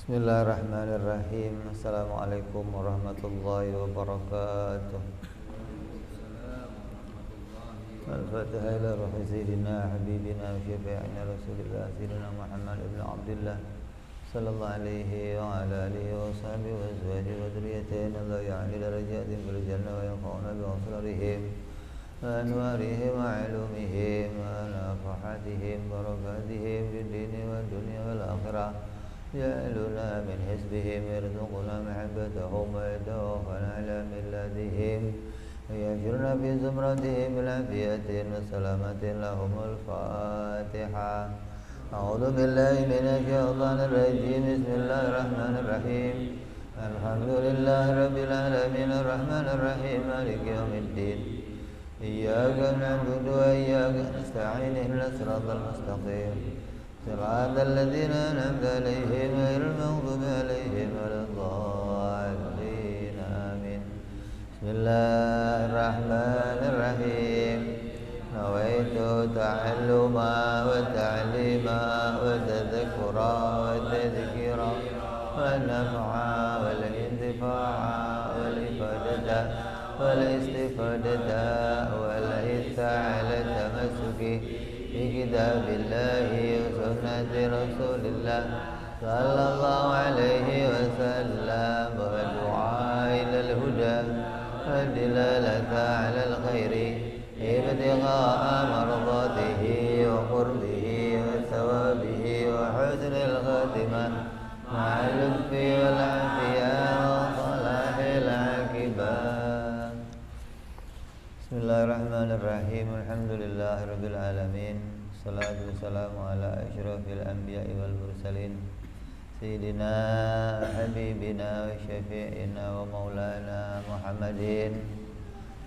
Bismillahirrahmanirrahim. Assalamualaikum warahmatullahi wabarakatuh. Al-Fatihah ila ruhi sayyidina habibina wa syafi'ina rasulillah sayyidina Muhammad ibn Abdullah sallallahu alaihi wa ala alihi wa sahbihi wa azwajihi wa dhurriyyatihi Allah ya'ali darajatin fil jannah wa yanfa'una bi asrarihim wa anwarihim wa ilumihim wa nafahatihim barakatihim fid dini wa dunya wal akhirah. يعلنا من حزبهم يرزقنا محبتهم ويتوفنا على ملتهم ويجرنا في زمرتهم بالعافية والسلامة لهم الفاتحة. أعوذ بالله من الشيطان الرجيم. بسم الله الرحمن الرحيم. الحمد لله رب العالمين الرحمن الرحيم مالك يوم الدين إياك نعبد وإياك نستعين اهدنا الصراط المستقيم صراط الذين أنعمت عليهم غير المغضوب عليهم ولا الضالين آمين. بسم الله الرحمن الرحيم. نويت تعلما وتعليما وتذكرا وتذكيرا والنفعا والانتفاع والإفادة والاستفادة والحث على التمسك بكتاب الله وسنة رسول الله صلى الله عليه وسلم والدعاء إلى الهدى والدلالة على الخير ابتغاء مرضاته وقربه وثوابه وحسن الخاتمة مع اللطف والعافية وصلاح العاقبة. Bismillahirrahmanirrahim. Alhamdulillahirabbil alamin. Wassalatu wassalamu ala asyrafil anbiya'i wal mursalin sayyidina habibina wa syafi'ina wa maulana Muhammadin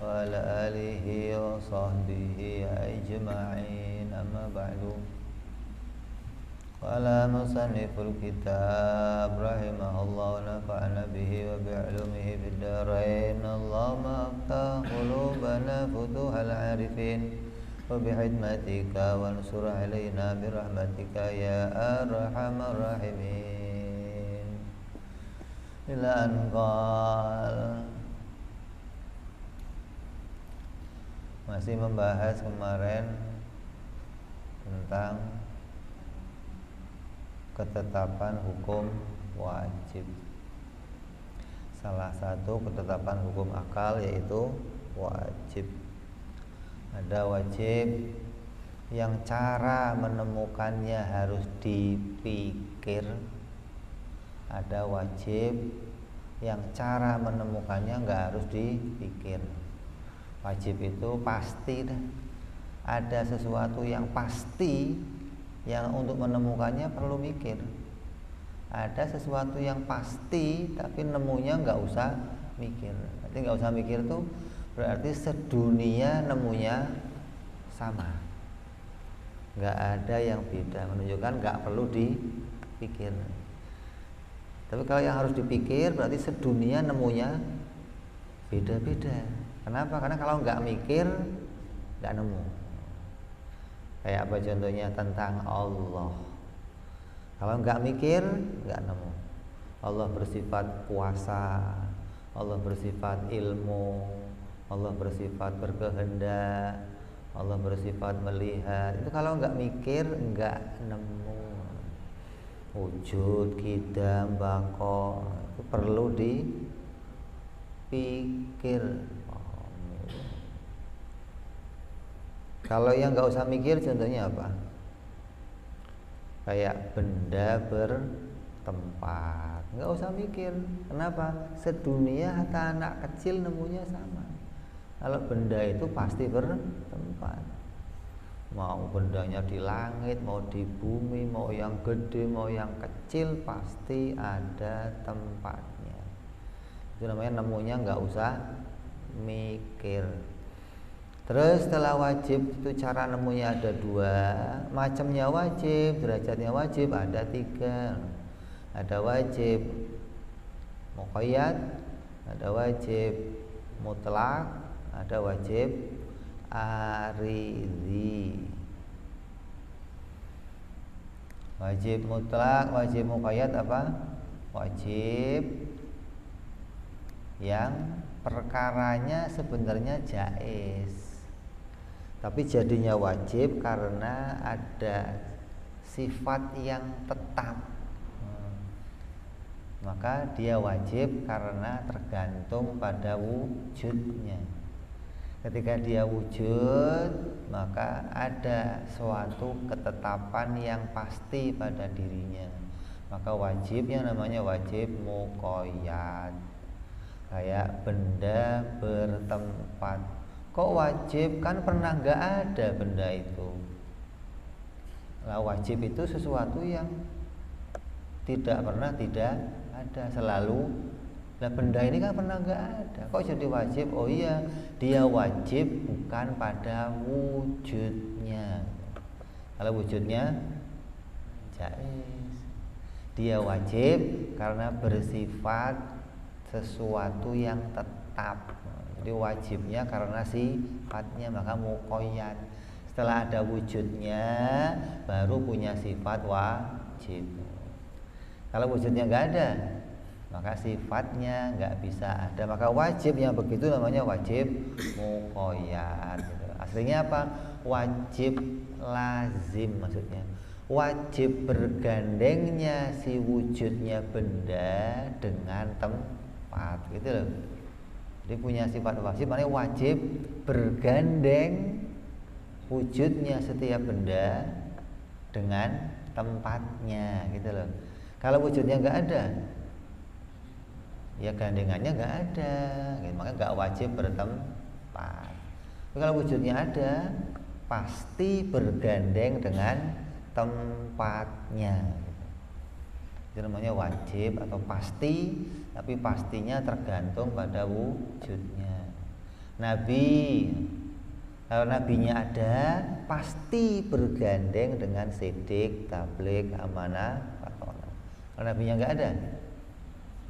wa ala alihi wa sahbihi ajma'in. Amma ba'du. Qala musanniful kitab rahimahullah wa nafa'ana bihi wa bi'ulumihi fid dharain. Allahumma aftah qulubana futuhal arifin wa bihidmatika wansur alaina birahmatika ya arhamar rahimin. Ila anqal. Masih membahas kemarin tentang ketetapan hukum wajib. Salah satu ketetapan hukum akal yaitu wajib. Ada wajib yang cara menemukannya harus dipikir. Ada wajib yang cara menemukannya nggak harus dipikir. Wajib itu pasti dah. Ada sesuatu yang pasti yang untuk menemukannya perlu mikir. Ada sesuatu yang pasti tapi nemunya nggak usah mikir. Berarti nggak usah mikir tuh berarti sedunia nemunya sama, nggak ada yang beda, menunjukkan nggak perlu dipikir. Tapi kalau yang harus dipikir berarti sedunia nemunya beda-beda. Kenapa? Karena kalau nggak mikir nggak nemu. Kayak apa contohnya tentang Allah. Kalau nggak mikir nggak nemu. Allah bersifat kuasa, Allah bersifat ilmu, Allah bersifat berkehendak, Allah bersifat melihat. Itu kalau nggak mikir nggak nemu. Wujud, qidam, baqa itu perlu dipikir. Kalau yang nggak usah mikir contohnya apa? Kayak benda bertempat, nggak usah mikir. Kenapa? Sedunia hatta anak kecil nemunya sama. Kalau benda itu pasti bertempat. Mau bendanya di langit, mau di bumi, mau yang gede, mau yang kecil, pasti ada tempatnya. Itu namanya nemunya nggak usah mikir. Terus setelah wajib itu cara nemunya ada dua. Macamnya wajib, derajatnya wajib ada tiga. Ada wajib muqayyad, ada wajib mutlak, ada wajib aridhi. Wajib mutlak, wajib muqayyad apa? Wajib yang perkaranya sebenarnya jaiz, tapi jadinya wajib karena ada sifat yang tetap. Maka dia wajib karena tergantung pada wujudnya. Ketika dia wujud, maka ada suatu ketetapan yang pasti pada dirinya. Maka wajib yang namanya wajib muqayyad. Kayak benda bertempat. Kok wajib? Kan pernah nggak ada benda itu. Nah, wajib itu sesuatu yang tidak pernah tidak ada, selalu. Nah, benda ini kan pernah nggak ada. Kok jadi wajib? Oh iya, dia wajib bukan pada wujudnya. Kalau wujudnya jaiz. Dia wajib karena bersifat sesuatu yang tetap. Jadi wajibnya karena sifatnya, maka muqayyad. Setelah ada wujudnya baru punya sifat wajib. Kalau wujudnya nggak ada, maka sifatnya nggak bisa ada. Maka wajib yang begitu namanya wajib muqayyad gitu. Aslinya apa? Wajib lazim maksudnya. Wajib bergandengnya si wujudnya benda dengan tempat gitu loh. Jadi punya sifat wajib, maknanya wajib bergandeng wujudnya setiap benda dengan tempatnya gitu loh. Kalau wujudnya nggak ada, ya gandengannya nggak ada gitu. Maka nggak wajib bertempat. Tapi kalau wujudnya ada, pasti bergandeng dengan tempatnya. Itu namanya wajib atau pasti, tapi pastinya tergantung pada wujudnya. Nabi, kalau nabinya ada, pasti bergandeng dengan sidik, tabligh, amanah, fatonah. Kalau nabinya nggak ada,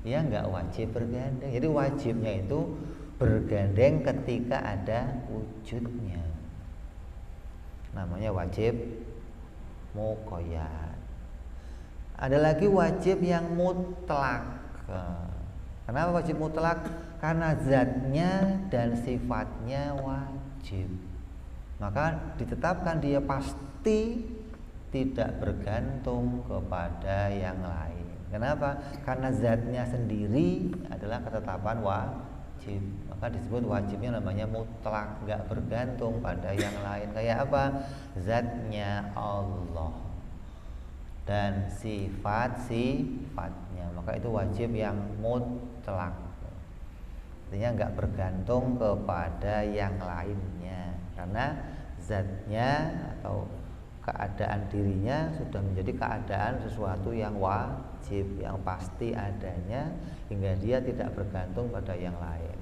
ya nggak wajib bergandeng. Jadi wajibnya itu bergandeng ketika ada wujudnya. Namanya wajib muqayyad. Ada lagi wajib yang mutlak. Kenapa wajib mutlak? Karena zatnya dan sifatnya wajib. Maka ditetapkan dia pasti tidak bergantung kepada yang lain. Kenapa? Karena zatnya sendiri adalah ketetapan wajib. Maka disebut wajibnya namanya mutlak, nggak bergantung pada yang lain. Kayak apa? Zatnya Allah dan sifat-sifatnya. Maka itu wajib yang mutlak. Artinya nggak bergantung kepada yang lainnya. Karena zatnya atau keadaan dirinya sudah menjadi keadaan sesuatu yang wajib, yang pasti adanya, hingga dia tidak bergantung pada yang lain.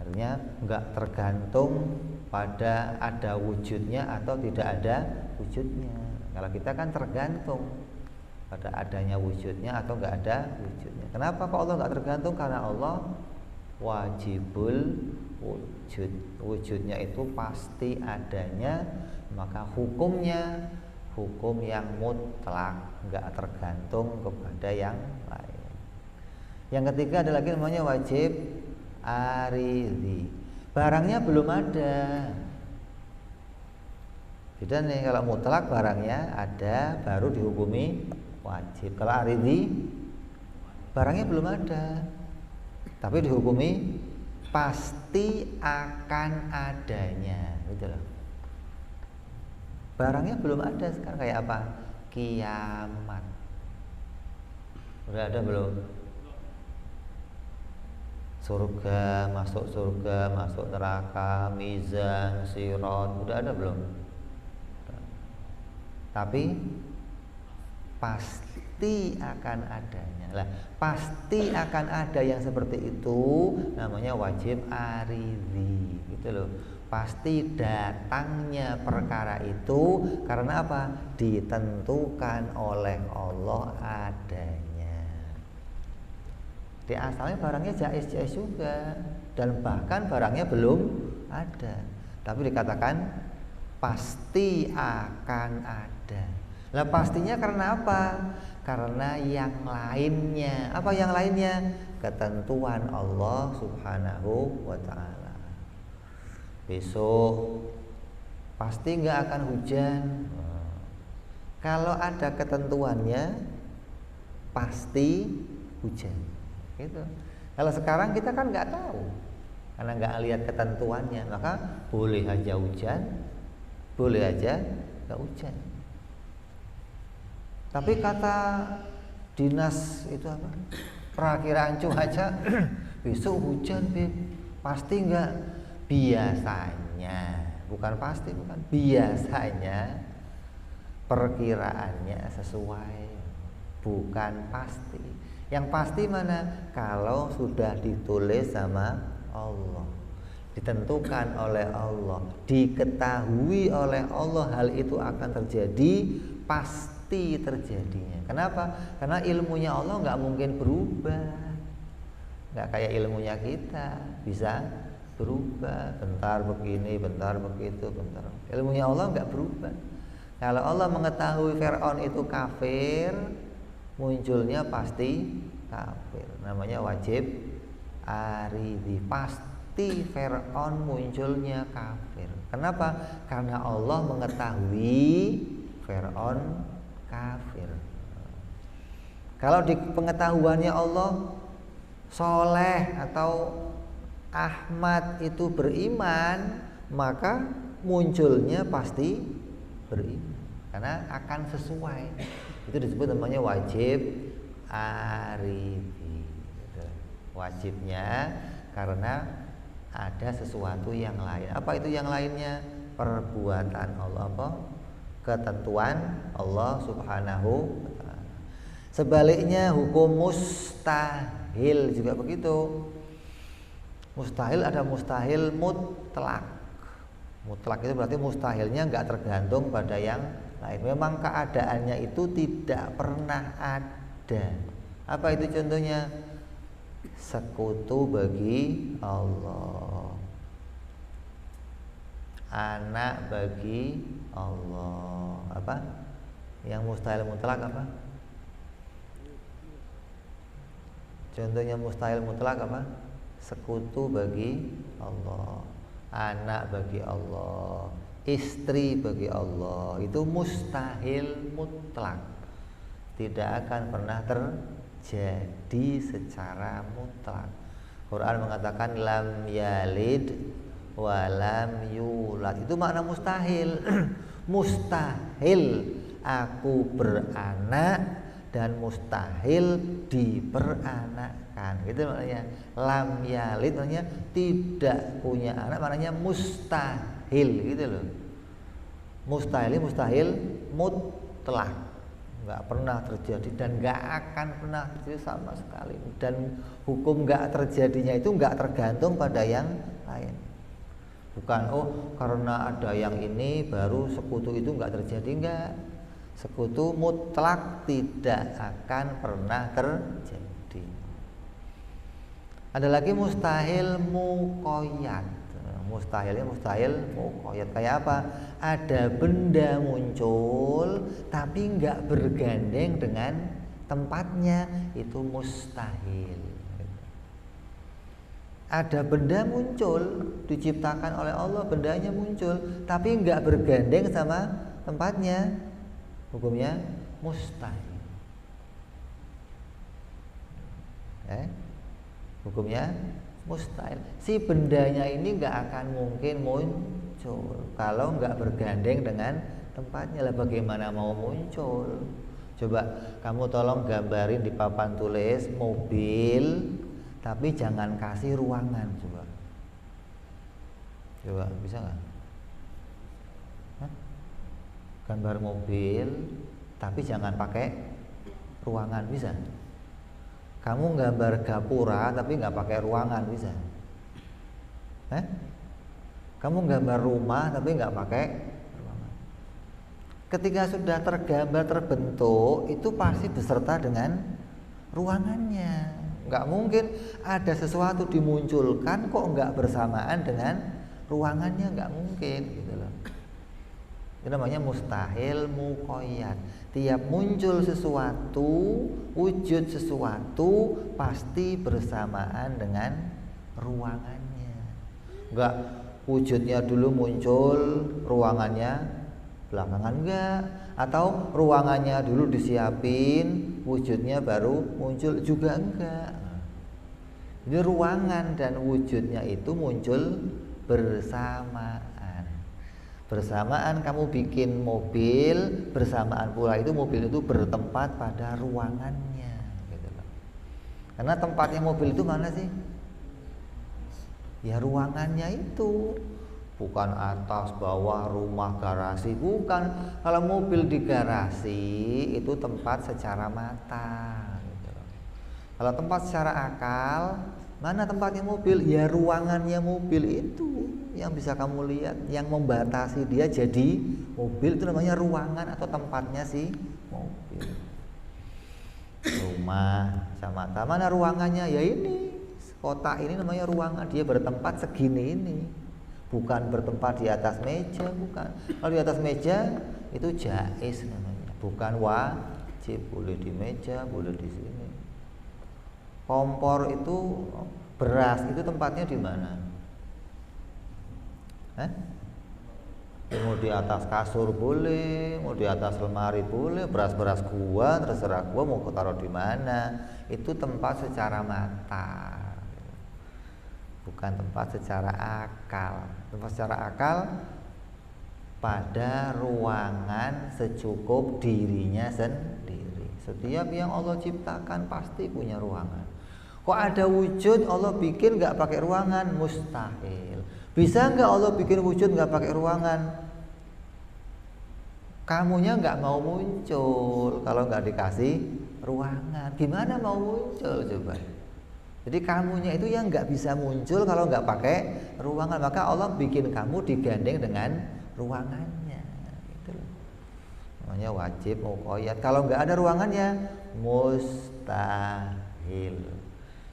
Artinya nggak tergantung pada ada wujudnya atau tidak ada wujudnya. Kalau kita kan tergantung pada adanya wujudnya atau nggak ada wujudnya. Kenapa kok Allah nggak tergantung? Karena Allah wajibul wujud. Wujudnya itu pasti adanya, maka hukumnya hukum yang mutlak, nggak tergantung kepada yang lain. Yang ketiga ada lagi namanya wajib aridhi. Barangnya belum ada. Beda nih, kalau mutlak barangnya ada baru dihukumi wajib. Kalau aridhi barangnya belum ada tapi dihukumi pasti akan adanya gitu loh. Barangnya belum ada sekarang, kayak apa? Kiamat. Udah ada belum? Surga, masuk neraka, mizan, sirat, udah ada belum? Tapi pasti akan adanya. Lah, pasti akan ada yang seperti itu namanya wajib aridhi, gitu loh. Pasti datangnya perkara itu karena apa? Ditentukan oleh Allah adanya. Di asalnya barangnya jaiz-jaiz juga, dan bahkan barangnya belum ada, tapi dikatakan pasti akan ada. Lah pastinya karena apa? Karena yang lainnya. Apa yang lainnya? Ketentuan Allah Subhanahu wa ta'ala. Besok pasti nggak akan hujan. Kalau ada ketentuannya pasti hujan. Gitu. Kalau sekarang kita kan nggak tahu, karena nggak lihat ketentuannya, maka boleh aja hujan, boleh aja nggak hujan. Tapi kata dinas itu apa? Perakiraan cuaca besok hujan, Beb. Pasti nggak? Biasanya, bukan pasti, bukan. Biasanya perkiraannya sesuai, bukan pasti. Yang pasti mana? Kalau sudah ditulis sama Allah, ditentukan oleh Allah, diketahui oleh Allah hal itu akan terjadi, pasti terjadinya. Kenapa? Karena ilmunya Allah nggak mungkin berubah, nggak kayak ilmunya kita bisa berubah. Bentar begini, bentar begitu, bentar. Ilmunya Allah nggak berubah. Kalau Allah mengetahui Fir'aun itu kafir, munculnya pasti kafir. Namanya wajib aridi. Pasti Fir'aun munculnya kafir. Kenapa? Karena Allah mengetahui Fir'aun kafir. Kalau di pengetahuannya Allah soleh atau Ahmad itu beriman, maka munculnya pasti beriman, karena akan sesuai. Itu disebut namanya wajib aridi. Wajibnya karena ada sesuatu yang lain. Apa itu yang lainnya? Perbuatan Allah, apa? Ketentuan Allah Subhanahu wa ta'ala. Sebaliknya hukum mustahil juga begitu. Mustahil ada mustahil mutlak. Mutlak itu berarti mustahilnya nggak tergantung pada yang lain. Memang keadaannya itu tidak pernah ada. Apa itu contohnya? Sekutu bagi Allah, anak bagi Allah. Apa? Yang mustahil mutlak apa? Contohnya mustahil mutlak apa? Sekutu bagi Allah, anak bagi Allah, istri bagi Allah. Itu mustahil mutlak, tidak akan pernah terjadi secara mutlak. Quran mengatakan lam yalid wa lam yulad. Itu makna mustahil. Mustahil aku beranak dan mustahil diperanakkan. Gitu maknanya. Lam yalid maknanya tidak punya anak, maknanya mustahil, gitu loh. Mustahil mutlak, nggak pernah terjadi dan nggak akan pernah terjadi sama sekali. Dan hukum nggak terjadinya itu nggak tergantung pada yang lain. Bukan karena ada yang ini baru sekutu itu nggak terjadi, nggak. Sekutu mutlak tidak akan pernah terjadi. Ada lagi mustahil muqayyad. Mustahilnya mustahil muqayyad. Kayak apa? Ada benda muncul tapi nggak bergandeng dengan tempatnya, itu mustahil. Ada benda muncul, diciptakan oleh Allah, bendanya muncul tapi nggak bergandeng sama tempatnya, hukumnya mustahil. Hukumnya mustahil. Si bendanya ini nggak akan mungkin muncul kalau nggak bergandeng dengan tempatnya. Lah bagaimana mau muncul? Coba kamu tolong gambarin di papan tulis mobil, tapi jangan kasih ruangan. Coba bisa nggak? Gambar mobil tapi jangan pakai ruangan, bisa? Kamu gambar gapura tapi nggak pakai ruangan, bisa? Kamu gambar rumah tapi nggak pakai ruangan. Ketika sudah tergambar terbentuk, itu pasti beserta dengan ruangannya. Nggak mungkin ada sesuatu dimunculkan kok nggak bersamaan dengan ruangannya, nggak mungkin, gitu loh. Itu namanya mustahil muqayyad. Tiap muncul sesuatu, wujud sesuatu pasti bersamaan dengan ruangannya. Enggak wujudnya dulu muncul, ruangannya belakangan enggak. Atau ruangannya dulu disiapin, wujudnya baru muncul juga enggak. Jadi ruangan dan wujudnya itu muncul bersamaan. Bersamaan kamu bikin mobil, bersamaan pula itu mobil itu bertempat pada ruangannya, gitu loh. Karena tempatnya mobil itu mana sih? Ya ruangannya itu, bukan atas, bawah, rumah, garasi, bukan. Kalau mobil di garasi itu tempat secara mata, gitu loh. Kalau tempat secara akal, mana tempatnya mobil? Ya ruangannya mobil itu yang bisa kamu lihat, yang membatasi dia jadi mobil itu namanya ruangan atau tempatnya si mobil. Rumah sama mata, mana ruangannya? Ya ini, kotak ini namanya ruangan, dia bertempat segini ini. Bukan bertempat di atas meja, bukan. Kalau di atas meja itu jaiz namanya, bukan wajib. Boleh di meja, boleh di sini. Kompor itu, beras itu tempatnya di mana? Mau di atas kasur boleh, mau di atas lemari boleh, beras-beras gua terserah gua mau taruh di mana. Itu tempat secara mata, bukan tempat secara akal. Tempat secara akal pada ruangan secukup dirinya sendiri. Setiap yang Allah ciptakan pasti punya ruangan. Kok ada wujud Allah bikin nggak pakai ruangan? Mustahil. Bisa nggak Allah bikin wujud nggak pakai ruangan? Kamunya nggak mau muncul kalau nggak dikasih ruangan. Gimana mau muncul coba? Jadi kamunya itu yang nggak bisa muncul kalau nggak pakai ruangan. Maka Allah bikin kamu digandeng dengan ruangannya. Gitu loh. Namanya wajib muqayyad. Kalau nggak ada ruangannya mustahil.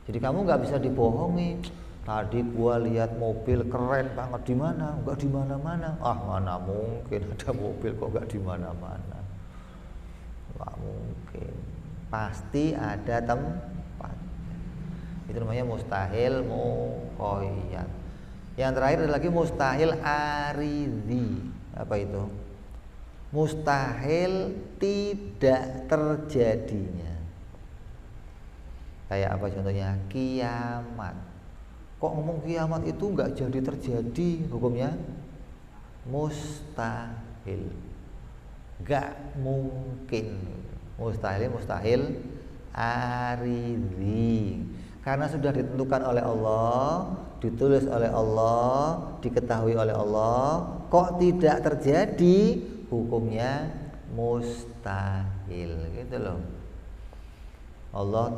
Jadi kamu nggak bisa dibohongi. Tadi gua lihat mobil keren banget, di mana? Enggak di mana-mana. Ah, mana mungkin ada mobil kok enggak di mana-mana. Enggak mungkin. Pasti ada tempat. Itu namanya mustahil muqayyad. Yang terakhir ada lagi mustahil aridhi. Apa itu? Mustahil tidak terjadinya. Kayak apa contohnya? Kiamat. Kok ngomong kiamat itu nggak jadi terjadi, hukumnya mustahil, nggak mungkin. Mustahil aridhi, karena sudah ditentukan oleh Allah, ditulis oleh Allah, diketahui oleh Allah, kok tidak terjadi, hukumnya mustahil, gitu loh. Allah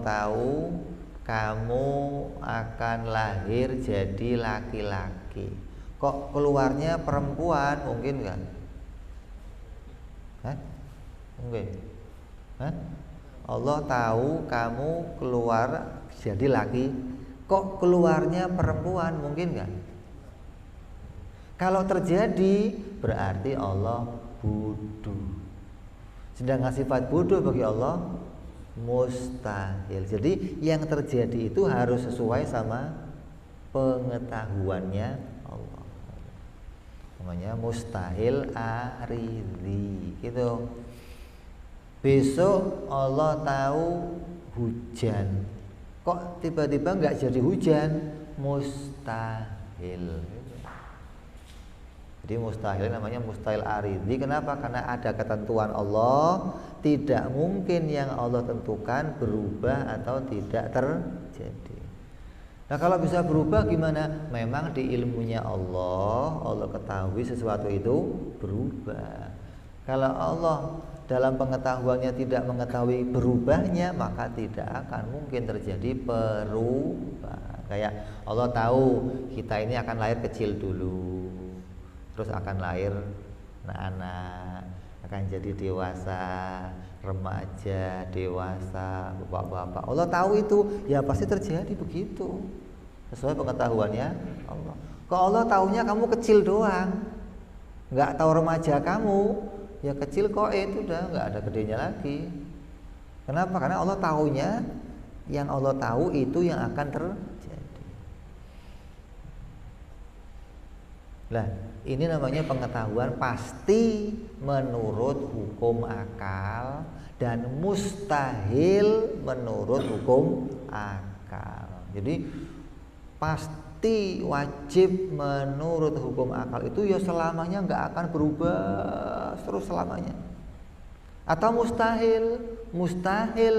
tahu kamu akan lahir jadi laki-laki. Kok keluarnya perempuan? Mungkin nggak? Mungkin. Allah tahu kamu keluar jadi laki. Kok keluarnya perempuan? Mungkin nggak? Kalau terjadi berarti Allah bodoh. Sedangkan sifat bodoh bagi Allah mustahil. Jadi yang terjadi itu harus sesuai sama pengetahuannya Allah. Namanya mustahil aridhi, gitu. Besok Allah tahu hujan, kok tiba-tiba nggak jadi hujan? Mustahil. Jadi mustahil namanya mustahil aridhi. Kenapa? Karena ada ketentuan Allah, tidak mungkin yang Allah tentukan berubah atau tidak terjadi. Nah, kalau bisa berubah gimana? Memang di ilmunya Allah ketahui sesuatu itu berubah. Kalau Allah dalam pengetahuannya tidak mengetahui berubahnya, maka tidak akan mungkin terjadi perubahan. Kayak Allah tahu kita ini akan lahir kecil dulu, terus akan lahir anak-anak, akan jadi dewasa, remaja, dewasa, bapak-bapak. Allah tahu itu, ya pasti terjadi begitu sesuai pengetahuannya Allah. Kalau Allah tahunya kamu kecil doang, nggak tahu remaja kamu, ya kecil kok itu udah nggak ada gedenya lagi. Kenapa? Karena Allah tahunya, yang Allah tahu itu yang akan terjadi. Lah, ini namanya pengetahuan pasti menurut hukum akal dan mustahil menurut hukum akal. Jadi pasti wajib menurut hukum akal itu ya selamanya nggak akan berubah terus selamanya. Atau mustahil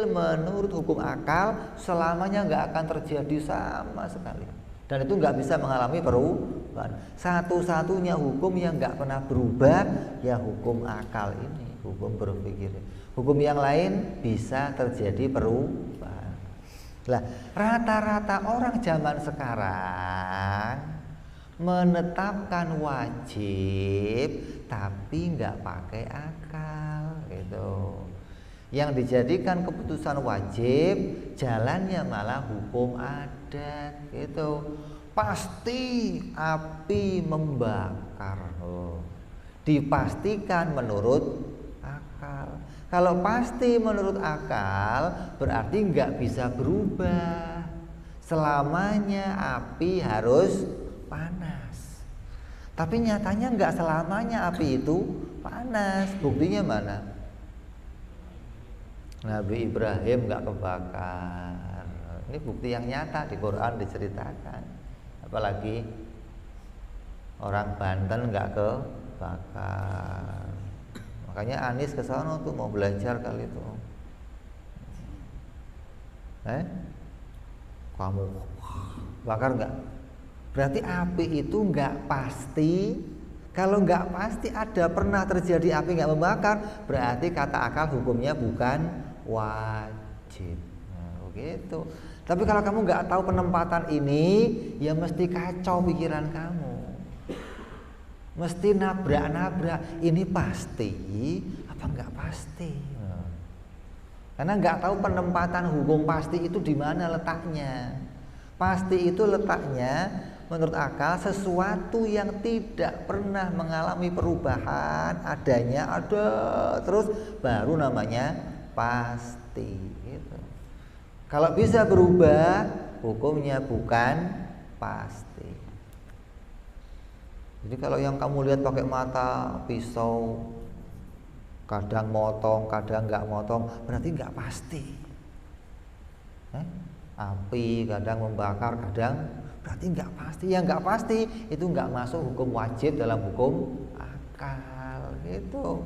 menurut hukum akal selamanya nggak akan terjadi sama sekali. Dan itu nggak bisa mengalami perubahan. Satu-satunya hukum yang nggak pernah berubah ya hukum akal ini, hukum berpikir. Hukum yang lain bisa terjadi perubahan. Lah, rata-rata orang zaman sekarang menetapkan wajib tapi nggak pakai akal gitu. Yang dijadikan keputusan wajib jalannya malah hukum adat gitu. Pasti api membakar, dipastikan menurut akal. Kalau pasti menurut akal berarti nggak bisa berubah, selamanya api harus panas. Tapi nyatanya nggak selamanya api itu panas. Buktinya mana? Nabi Ibrahim nggak kebakar. Ini bukti yang nyata di Quran diceritakan. Apalagi orang Banten nggak kebakar. Makanya Anies ke sana tuh mau belajar kali itu. Kamu bakar nggak? Berarti api itu nggak pasti. Kalau nggak pasti ada pernah terjadi api nggak membakar, berarti kata akal hukumnya bukan wajib. Nah, begitu. Tapi kalau kamu nggak tahu penempatan ini, ya mesti kacau pikiran kamu. Mesti nabrak-nabrak. Ini pasti apa nggak pasti? Nah. Karena nggak tahu penempatan hukum pasti itu di mana letaknya. Pasti itu letaknya menurut akal sesuatu yang tidak pernah mengalami perubahan, adanya ada terus baru namanya pasti gitu. Kalau bisa berubah hukumnya bukan pasti. Jadi kalau yang kamu lihat pakai mata pisau kadang motong kadang nggak motong berarti nggak pasti. Api kadang membakar kadang berarti nggak pasti. Yang nggak pasti itu nggak masuk hukum wajib dalam hukum akal gitu.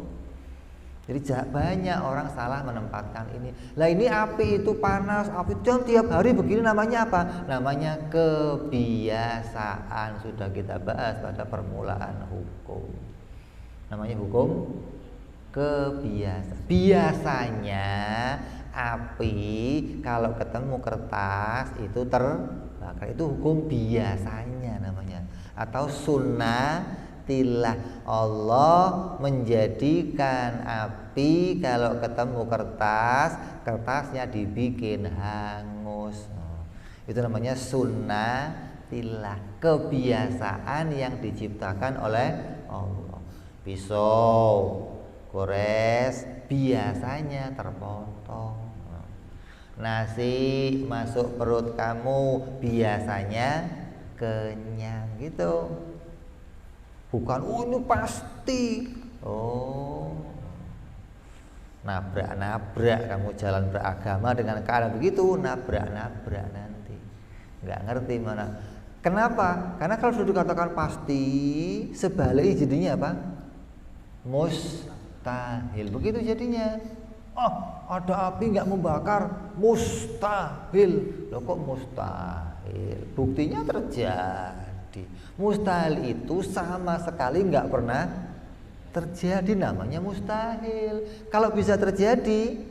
Jadi banyak orang salah menempatkan ini. Lah ini api itu panas, api itu tiap hari begini namanya apa? Namanya kebiasaan. Sudah kita bahas pada permulaan hukum. Namanya hukum kebiasaan. Biasanya api kalau ketemu kertas itu terbakar, itu hukum biasanya namanya, atau sunnatillah. Allah menjadikan api kalau ketemu kertas, kertasnya dibikin hangus. Itu namanya sunnatillah, kebiasaan yang diciptakan oleh Allah. Pisau gores biasanya terpotong. Nasi masuk perut kamu biasanya kenyang gitu. Bukan ini pasti. Nabrak-nabrak kamu jalan beragama dengan keadaan begitu, nabrak-nabrak nanti. Nggak ngerti mana. Kenapa? Karena kalau sudah dikatakan pasti, sebaliknya jadinya apa? Mustahil. Begitu jadinya. Ada api nggak membakar, mustahil. Loh kok mustahil? Buktinya terjadi. Mustahil itu sama sekali nggak pernah terjadi, namanya mustahil. Kalau bisa terjadi,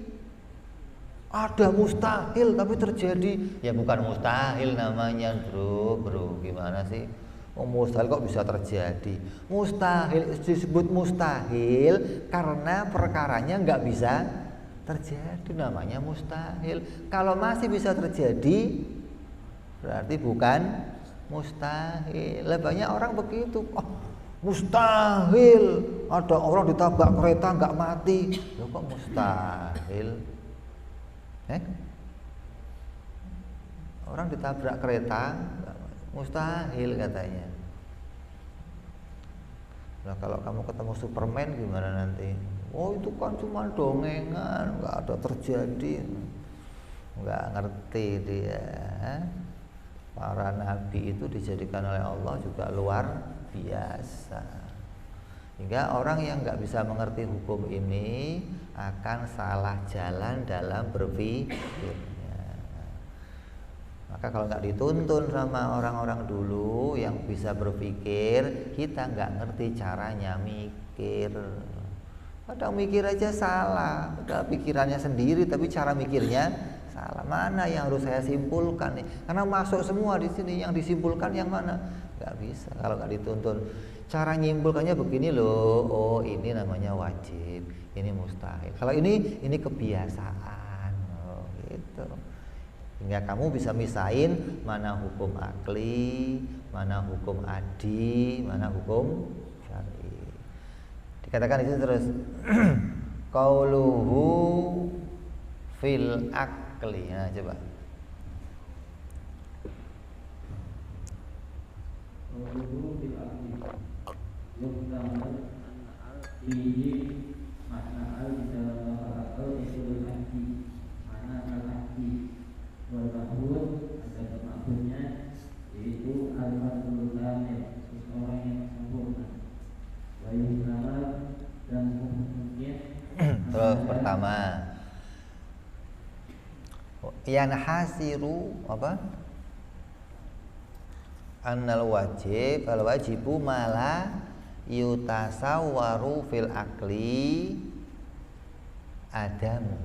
ada mustahil tapi terjadi, ya bukan mustahil namanya, bro. Gimana sih? Mustahil kok bisa terjadi? Mustahil disebut mustahil karena perkaranya nggak bisa terjadi, namanya mustahil. Kalau masih bisa terjadi berarti bukan mustahil. Banyak orang begitu. Mustahil ada orang ditabrak kereta nggak mati. Loh kok mustahil? Orang ditabrak kereta mustahil katanya. Nah kalau kamu ketemu Superman gimana nanti? Oh itu kan cuma dongengan, nggak ada terjadi. Nggak ngerti dia. Para nabi itu dijadikan oleh Allah juga luar biasa. Hingga orang yang nggak bisa mengerti hukum ini akan salah jalan dalam berpikirnya. Maka kalau nggak dituntun sama orang-orang dulu yang bisa berpikir, kita nggak ngerti caranya mikir. Kadang mikir aja salah, udah pikirannya sendiri tapi cara mikirnya salah. Mana yang harus saya simpulkan nih? Karena masuk semua di sini, yang disimpulkan yang mana? Nggak bisa kalau nggak dituntun. Cara nyimpulkannya begini loh. Oh ini namanya wajib, ini mustahil. Kalau ini kebiasaan. Oh gitu. Hingga kamu bisa misahin mana hukum akli, mana hukum adi, mana hukum syar'i. Dikatakan itu terus qauluhu fil akli. Nah, coba. Qauluhu fil akli. Yuhtamal fihi makna al di dalam akal itu al-akli. Mana al-akli wal ma'bud ada makbudnya yaitu al-ma'bud kamil, seseorang yang sempurna. Wa yuhtamal dan mungkin terus pertama yanhasiru apa? Annal wajib al wajibu mala yutasawwaru fil akli adamu.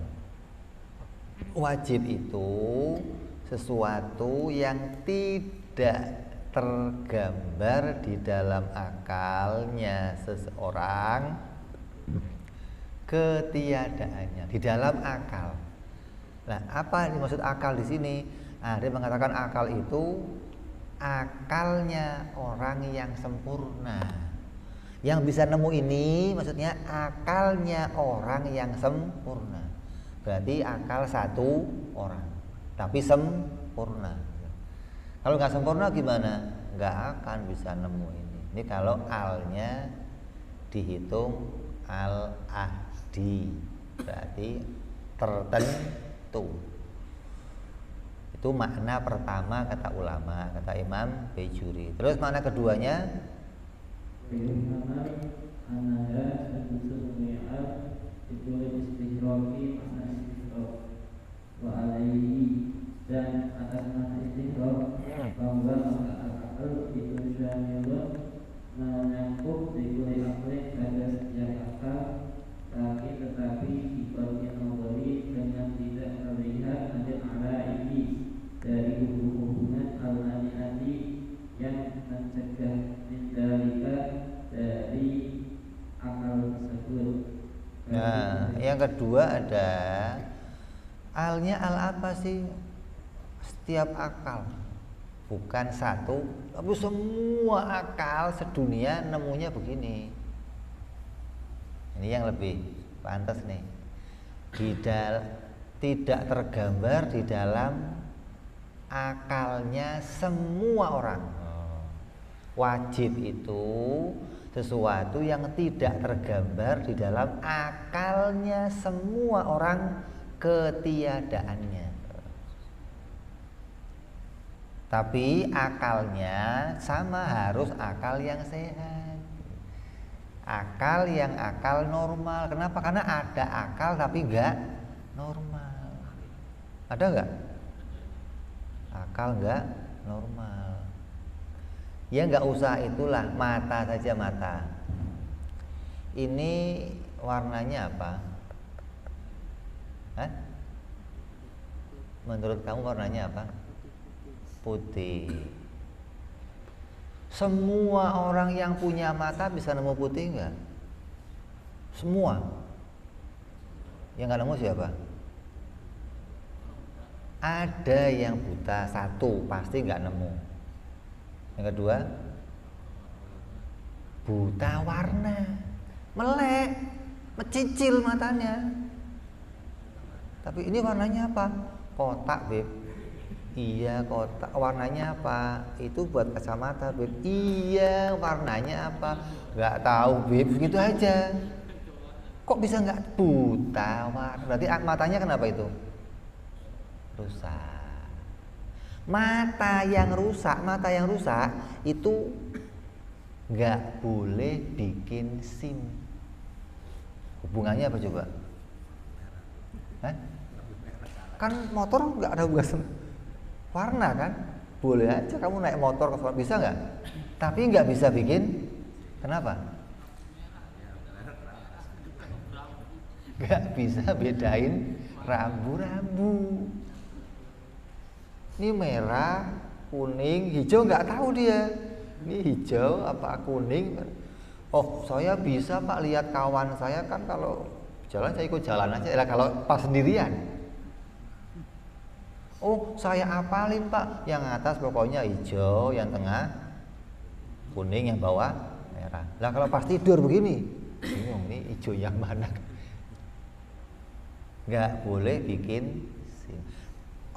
Wajib itu sesuatu yang tidak tergambar di dalam akalnya seseorang ketiadaannya di dalam akal. Nah, apa yang dimaksud akal di sini? Nah, dia mengatakan akal itu akalnya orang yang sempurna. Yang bisa nemu ini maksudnya akalnya orang yang sempurna. Berarti akal satu orang, tapi sempurna. Kalau nggak sempurna gimana? Nggak akan bisa nemu ini. Ini kalau alnya dihitung al-ahdi, berarti tertentu. Itu makna pertama kata ulama, kata Imam Bejuri. Terus makna keduanya dan atas makna istighraq bahwa akal itu syamilun mencakup kulli aklin pada setiap akal, tetapi dibagian nazari dengan tidak terlihat ada ala ini dari hubungan al-adi yang mencegah mindalika dari akal tersebut. Nah, yang kedua ada alnya al apa sih? Setiap akal, bukan satu, tapi semua akal sedunia nemunya begini. Ini yang lebih pantas nih. Tidak tergambar di dalam akalnya semua orang. Wajib itu sesuatu yang tidak tergambar di dalam akalnya semua orang ketiadaannya. Tapi akalnya sama, harus akal yang sehat, akal yang akal normal. Kenapa? Karena ada akal tapi enggak normal. Ada enggak? Akal enggak normal. Ya enggak usah itulah, mata saja mata. Ini warnanya apa? Hah? Menurut kamu warnanya apa? Putih. Semua orang yang punya mata bisa nemu putih enggak? Semua. Yang nggak nemu siapa? Ada yang buta satu, pasti nggak nemu. Yang kedua, buta warna, melek, mecicil matanya. Tapi ini warnanya apa? Kotak, Beb. Iya, kotak. Warnanya apa? Itu buat kacamata, Beb. Iya, warnanya apa? Nggak tahu, Beb. Begitu aja. Kok bisa nggak buta warna? Berarti matanya kenapa itu? Rusak. Mata yang rusak itu nggak boleh bikin SIM. Hubungannya apa coba? Hah? Kan motor nggak ada hubungan warna kan? Boleh aja kamu naik motor ke sekolah, bisa nggak? Tapi nggak bisa bikin. Kenapa? Nggak bisa bedain rambu-rambu. Ini merah, kuning, hijau nggak tahu dia. Ini hijau apa kuning? Oh, saya bisa Pak lihat kawan saya kan kalau jalan saya ikut jalan aja. Lah kalau pas sendirian. Oh, saya apalin Pak. Yang atas pokoknya hijau, yang tengah kuning, yang bawah merah. Lah kalau pas tidur begini, bingung nih hijau yang mana? Nggak boleh bikin SIM.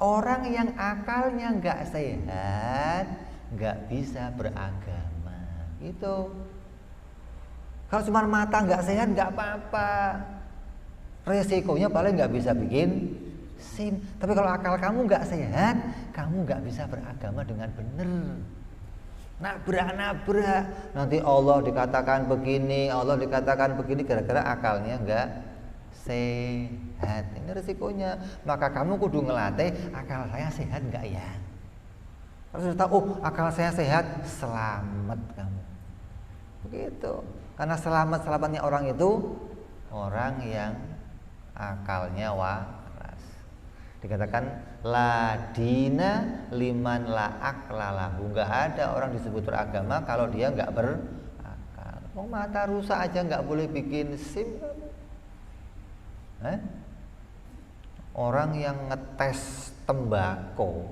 Orang yang akalnya nggak sehat nggak bisa beragama, gitu. Kalau cuma mata nggak sehat nggak apa-apa, resikonya paling nggak bisa bikin SIM. Tapi kalau akal kamu nggak sehat, kamu nggak bisa beragama dengan benar. Nabrak, nanti Allah dikatakan begini, Allah dikatakan begini, gara-gara akalnya nggak sehat. Ini resikonya. Maka kamu kudu ngelatih akal saya sehat nggak ya. Harus sudah tahu, oh akal saya sehat, selamat kamu. Begitu. Karena selamatnya orang itu orang yang akalnya waras. Dikatakan la dina liman la aklalahu. Nggak ada orang disebut beragama kalau dia nggak berakal. Mau mata rusak aja nggak boleh bikin SIM. Orang yang ngetes tembakau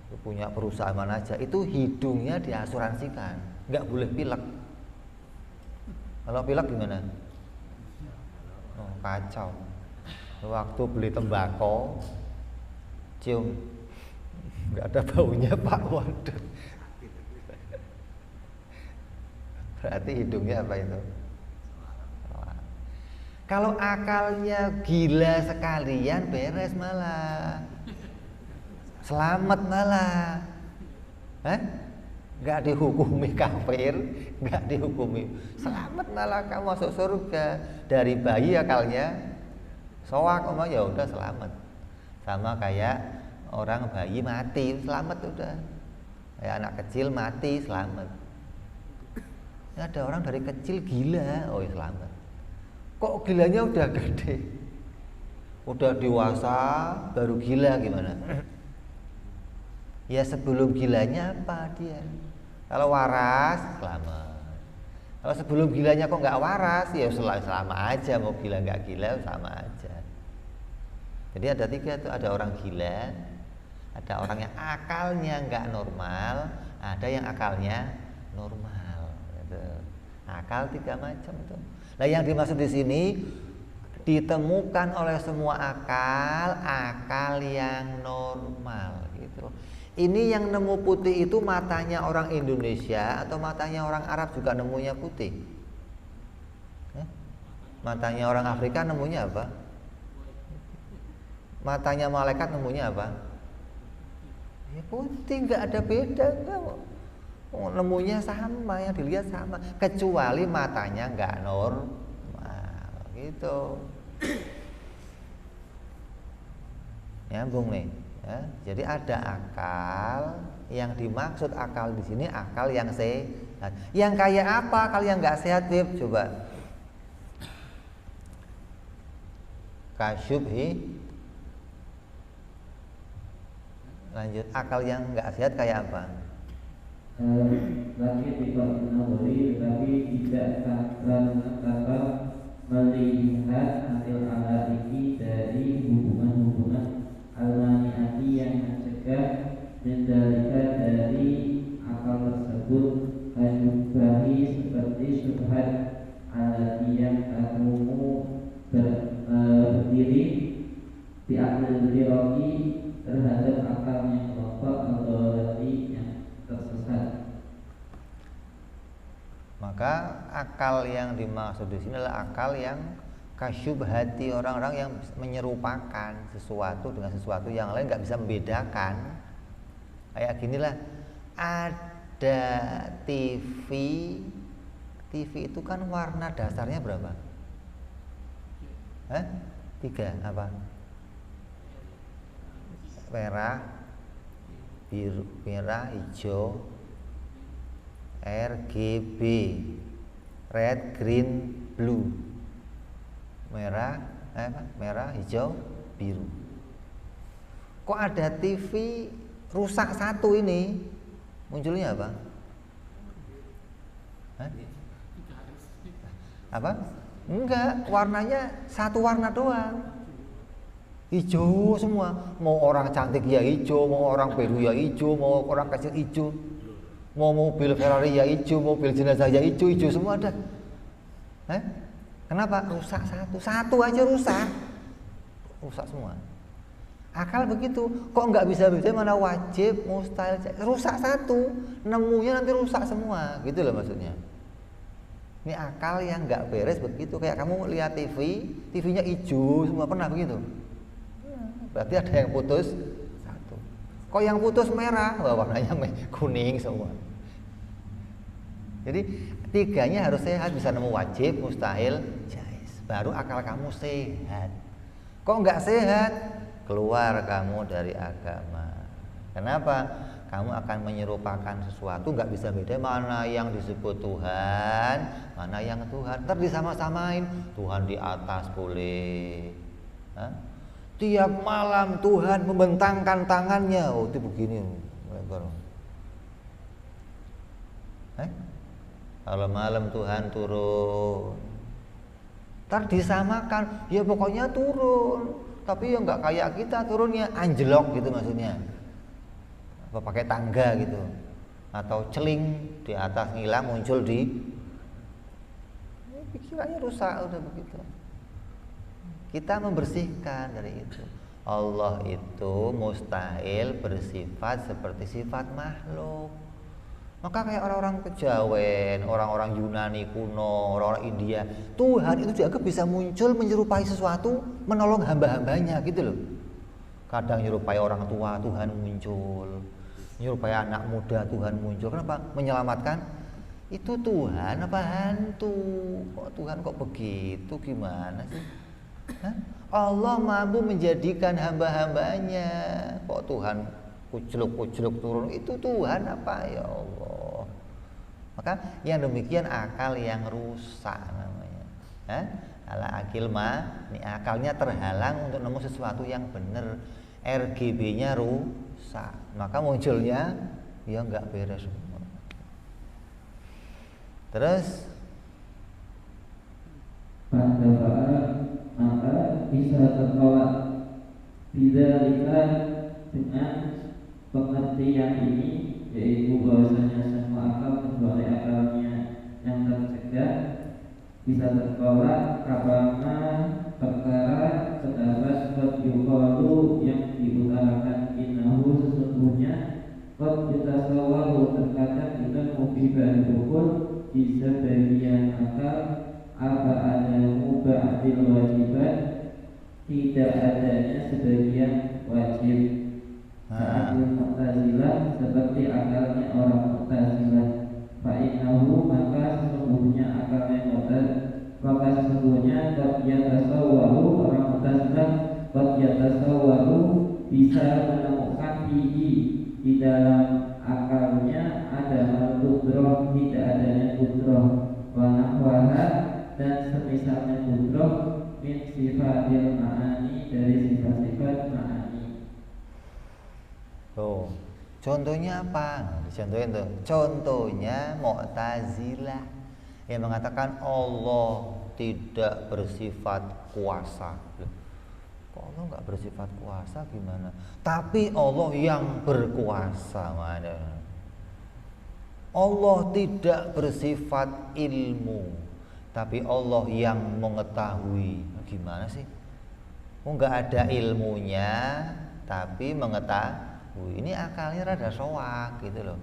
itu punya perusahaan mana aja, itu hidungnya diasuransikan, nggak boleh pilek. Kalau pilek gimana? Oh, kacau. Waktu beli tembakau, cium, nggak ada baunya Pak, waduh. Berarti hidungnya apa itu? Kalau akalnya gila sekalian, beres malah, selamat malah, nggak dihukumi kafir, nggak dihukumi, selamat malah kamu masuk surga. Dari bayi akalnya soak, ya udah selamat. Sama kayak orang bayi mati, selamat udah. Kayak anak kecil mati, selamat. Ada orang dari kecil gila, oh ya selamat. Kok gilanya udah gede, udah dewasa baru gila gimana? Ya sebelum gilanya apa dia? Kalau waras selamat. Kalau sebelum gilanya kok nggak waras, ya selama aja, mau gila nggak gila sama aja. Jadi ada tiga tuh, ada orang gila, ada orang yang akalnya nggak normal, ada yang akalnya normal. Gitu. Akal tiga macam tuh. Nah yang dimaksud di sini ditemukan oleh semua akal yang normal gitu. Ini yang nemu putih itu matanya orang Indonesia atau matanya orang Arab juga nemunya putih? Matanya orang Afrika nemunya apa? Matanya malaikat nemunya apa? Ya putih, nggak ada beda, enggak. Nemunya sama, yang dilihat sama, kecuali matanya nggak normal gitu. Nyambung nih ya. Jadi ada akal, yang dimaksud akal di sini akal yang sehat. Yang kayak apa akal yang nggak sehat, Bib? Coba. Kasyubhi. Lanjut, akal yang nggak sehat kayak apa? Lagi tidak menawari, tetapi tidak kata melihat hasil analisi dari hubungan-hubungan almaniati yang mencegah mendalika dari akal tersebut hayubahi berdiri di akhir biologi terhadap akalnya kelompok atau yang tersesat. Maka akal yang dimaksud di sini adalah akal yang kasyubhati, orang-orang yang menyerupakan sesuatu dengan sesuatu yang lain, nggak bisa membedakan. Kayak ginilah, ada TV itu kan warna dasarnya berapa? 3 apa? Merah, biru, merah, hijau, RGB, red, green, blue. Merah, merah, hijau, biru. Kok ada TV rusak satu ini? Munculnya apa? Apa? Enggak, warnanya satu warna doang. Hijau semua. Mau orang cantik ya hijau, mau orang biru ya hijau, mau orang kecil hijau. Mau mobil Ferrari ya hijau, mobil jenazah ya hijau, hijau semua ada. Kenapa? Rusak satu aja rusak. Rusak semua. Akal begitu. Kok nggak bisa beda mana wajib, mustahil, rusak satu, nemunya nanti rusak semua. Gitu loh maksudnya. Ini akal yang nggak beres begitu. Kayak kamu lihat TV-nya hijau semua, pernah begitu? Berarti ada yang putus satu. Kok yang putus merah? Wah, warnanya kuning semua. Jadi tiganya harus sehat, bisa nemu wajib, mustahil, jaiz. Baru akal kamu sehat. Kok nggak sehat? Keluar kamu dari agama. Kenapa? Kamu akan menyerupakan sesuatu, nggak bisa beda mana yang disebut Tuhan, mana yang Tuhan. Ntar disama-samain, Tuhan di atas boleh. Tiap malam Tuhan membentangkan tangannya, oh itu begini. Kalau malam Tuhan turun, ntar disamakan, ya pokoknya turun. Tapi ya nggak kayak kita turunnya anjlok gitu maksudnya. Apa pakai tangga gitu, atau celing di atas ngilang muncul di, pikirannya rusak udah begitu. Kita membersihkan dari itu. Allah itu mustahil bersifat seperti sifat makhluk. Maka kayak orang-orang kejawen, orang-orang Yunani kuno, orang-orang India, Tuhan itu dianggap bisa muncul menyerupai sesuatu, menolong hamba-hambanya gitu loh. Kadang menyerupai orang tua, Tuhan muncul. Menyerupai anak muda, Tuhan muncul. Kenapa? Menyelamatkan. Itu Tuhan apa hantu? Kok Tuhan kok begitu? Gimana sih? Allah mampu menjadikan hamba-hambanya. Kok Tuhan kucluk-kucluk turun? Itu Tuhan apa ya Allah? Maka yang demikian akal yang rusak namanya. Ala akil ini akalnya terhalang untuk nemu sesuatu yang benar. RGB-nya rusak, maka munculnya ya nggak beres semua. Terus maka bisa tertolak bidzalika dengan pengertian ini, yaitu bahwasanya semua akal kecuali akalnya yang tercegah bisa tertolak karena perkara terdapat yuqalu yang diutarakan innahu sesungguhnya qad yatasawwaru terkadang kita mufibah rukun di sebagian akal apa ada mubadil wajibat, tidak adanya sebagian wajib. Akal Mu'tazilah seperti akalnya orang Mu'tazilah. Fa'innahu maka sesungguhnya akalnya Mu'tazilah, maka sesungguhnya qad yatasawwaru orang Mu'tazilah, qad yatasawwaru bisa menemukan fihi di dalam akalnya ada al-qudrah, tidak adanya qudrah, wa nahwaha dan semisalnya qudrah min sifatil ma'ani dari sifat-sifat ma'ani. Oh, contohnya apa? Contohnya tuh. Contohnya Mu'tazilah yang mengatakan Allah tidak bersifat kuasa. Kok Allah nggak bersifat kuasa gimana? Tapi Allah yang berkuasa mana? Allah tidak bersifat ilmu, tapi Allah yang mengetahui. Gimana sih? nggak ada ilmunya tapi mengetahui, ini akalnya rada soak gitu loh.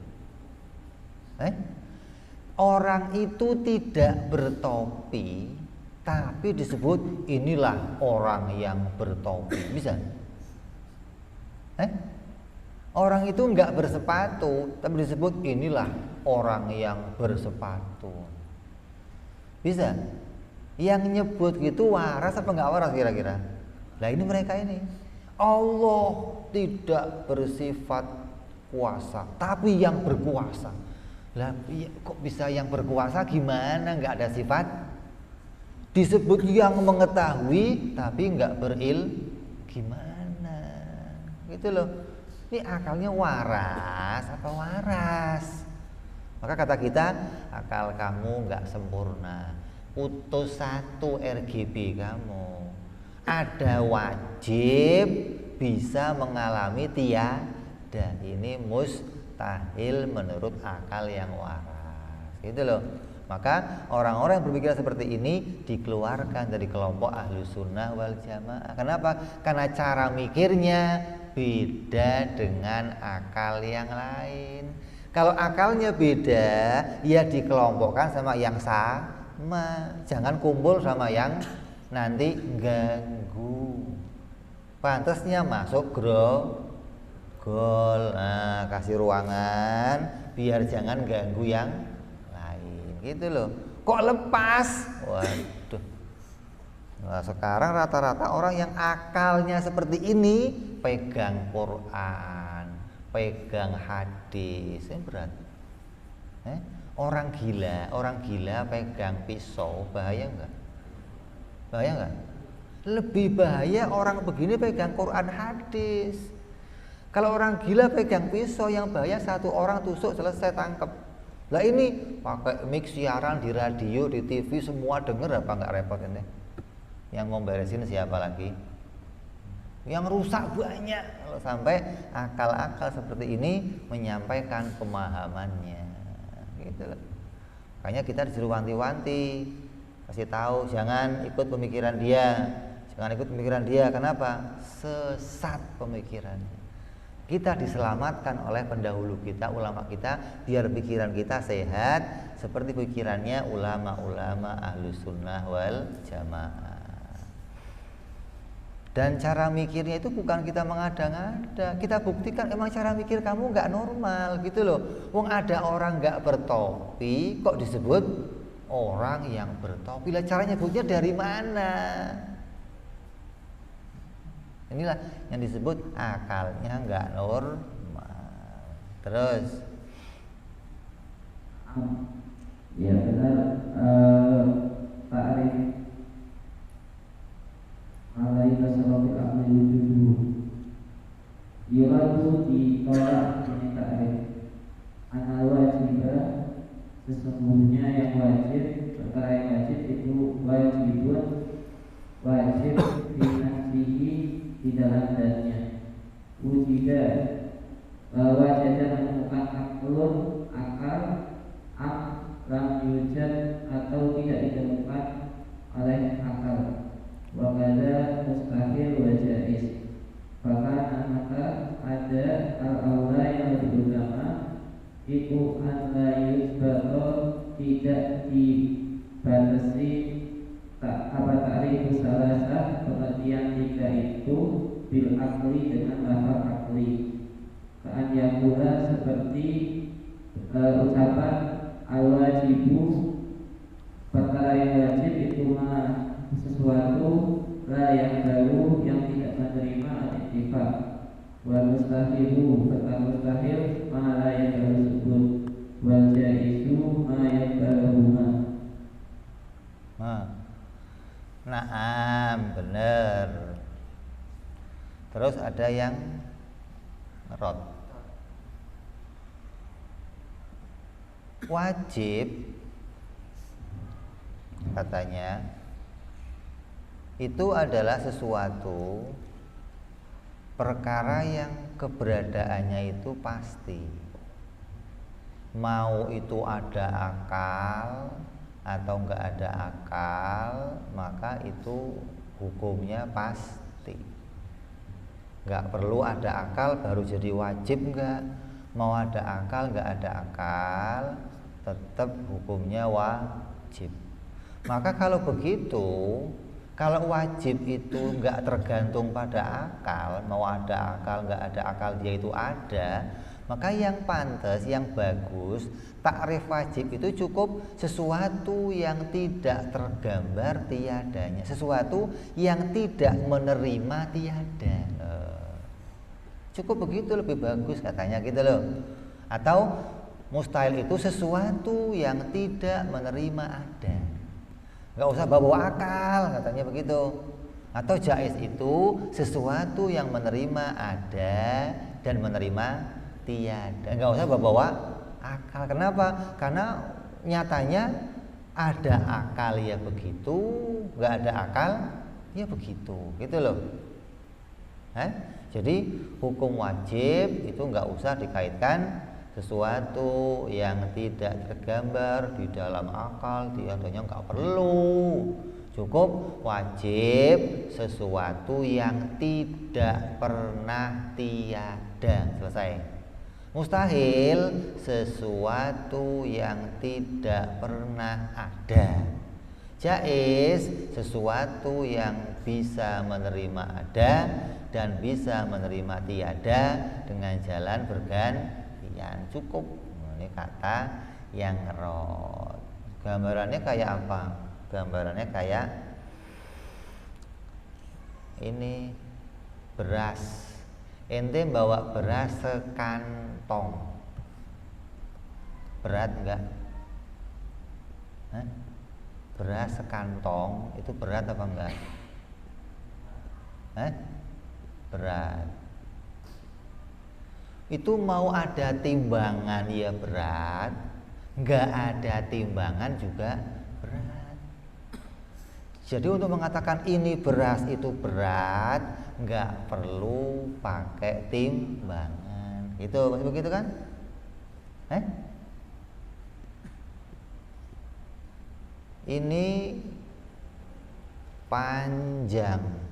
Orang itu tidak bertopi tapi disebut inilah orang yang bertopi, bisa? Orang itu nggak bersepatu tapi disebut inilah orang yang bersepatu, bisa? Yang nyebut gitu waras apa nggak waras kira-kira? Lah ini mereka ini, Allah tidak bersifat kuasa tapi yang berkuasa. Lah kok bisa yang berkuasa, gimana nggak ada sifat? Disebut yang mengetahui tapi nggak gimana gitu loh. Ini akalnya waras apa waras? Maka kata kita, akal kamu nggak sempurna, putus satu RGB kamu. Ada wajib bisa mengalami tiada, ini mustahil menurut akal yang waras gitu loh. Maka orang-orang yang berpikiran seperti ini dikeluarkan dari kelompok Ahlus Sunnah wal Jamaah. Kenapa? Karena cara mikirnya beda dengan akal yang lain. Kalau akalnya beda, ya dikelompokkan sama yang sama. Jangan kumpul sama yang nanti ganggu. Pantasnya masuk gol. Nah, kasih ruangan biar jangan ganggu yang gitu loh. Kok lepas? Waduh. Nah, sekarang rata-rata orang yang akalnya seperti ini pegang Quran, pegang hadis, berat. Orang gila pegang pisau, bahaya enggak? Bahaya enggak? Lebih bahaya orang begini pegang Quran hadis. Kalau orang gila pegang pisau, yang bahaya satu orang tusuk selesai tangkap. Lah ini pakai mic siaran di radio, di TV, semua denger, apa nggak repot ini? Yang mau beresin siapa lagi? Yang rusak banyak. Kalau sampai akal-akal seperti ini menyampaikan pemahamannya, gitu loh. Makanya kita disuruh wanti-wanti, kasih tahu jangan ikut pemikiran dia, Kenapa? Sesat pemikirannya. Kita diselamatkan oleh pendahulu kita, ulama kita, biar pikiran kita sehat seperti pikirannya ulama-ulama Ahlus Sunnah wal Jamaah. Dan cara mikirnya itu bukan kita mengada-ngada, kita buktikan emang cara mikir kamu nggak normal gitu loh. Wong ada orang nggak bertopi kok disebut orang yang bertopi. Lah caranya buktinya dari mana? Inilah yang disebut akalnya nggak normal. Terus ya benar, ta'rif alaika salatul aqli wujudu yuradu ditolak ini ta'rif anal wajibah, sesungguhnya yang wajib, perkara yang wajib itu wajib dinasihi di dalam zatnya. Wujida wajada menemukan aklun akal lam yujad atau tidak ditemukan oleh akal. Wakada mustahil wa jaiz. Bahkan maka ada al-awla yang lebih utama itu an la yuzbato, tidak dibatasi ta'rif salasah, pengertian tiga itu bil akli dengan lafaz akli. Ka'an yakula seperti ucapan al-wajibu, perkara yang wajib itu sesuatu la yang baru yang tidak menerima al-ittifaq. Wa mustahilu, perkara mustahil ma la yang baru sebut. Wa jaizu ma yang baruhuma. Naam, benar. Terus ada yang rot. Wajib katanya itu adalah sesuatu perkara yang keberadaannya itu pasti. Mau itu ada akal atau enggak ada akal, maka itu hukumnya pasti. pasti. Nggak perlu ada akal baru jadi wajib, nggak. Mau ada akal nggak ada akal tetap hukumnya wajib. Maka kalau begitu, kalau wajib itu nggak tergantung pada akal, mau ada akal nggak ada akal dia itu ada, maka yang pantas, yang bagus, takrif wajib itu cukup sesuatu yang tidak tergambar tiadanya, sesuatu yang tidak menerima tiada. Cukup begitu lebih bagus katanya gitu loh. Atau mustahil itu sesuatu yang tidak menerima ada, nggak usah bawa akal katanya begitu. Atau jaiz itu sesuatu yang menerima ada dan menerima tiada, nggak usah bawa akal. Kenapa? Karena nyatanya ada akal ya begitu, nggak ada akal ya begitu, gitu loh. Jadi hukum wajib itu nggak usah dikaitkan sesuatu yang tidak tergambar di dalam akal tiadanya, nggak perlu. Cukup wajib sesuatu yang tidak pernah tiada, selesai. Mustahil sesuatu yang tidak pernah ada. Jaiz sesuatu yang bisa menerima ada dan bisa menerima tiada dengan jalan bergantian. Cukup. Ini kata yang rot. Gambarannya kayak apa? Gambarannya kayak ini beras. Ente bawa beras sekantong, berat enggak? Beras sekantong itu berat apa enggak? Berat. Itu mau ada timbangan ya berat, enggak ada timbangan juga berat. Jadi untuk mengatakan ini beras itu berat, enggak perlu pakai timbangan. Itu begitu kan? Ini panjang.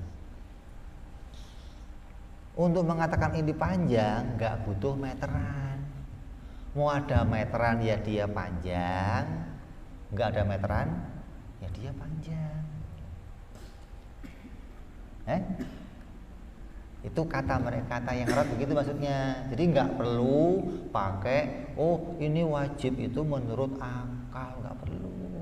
Untuk mengatakan ini panjang nggak butuh meteran. Mau ada meteran ya dia panjang, nggak ada meteran ya dia panjang. Itu kata mereka, kata yang erat begitu maksudnya. Jadi nggak perlu pakai oh ini wajib itu menurut akal, nggak perlu.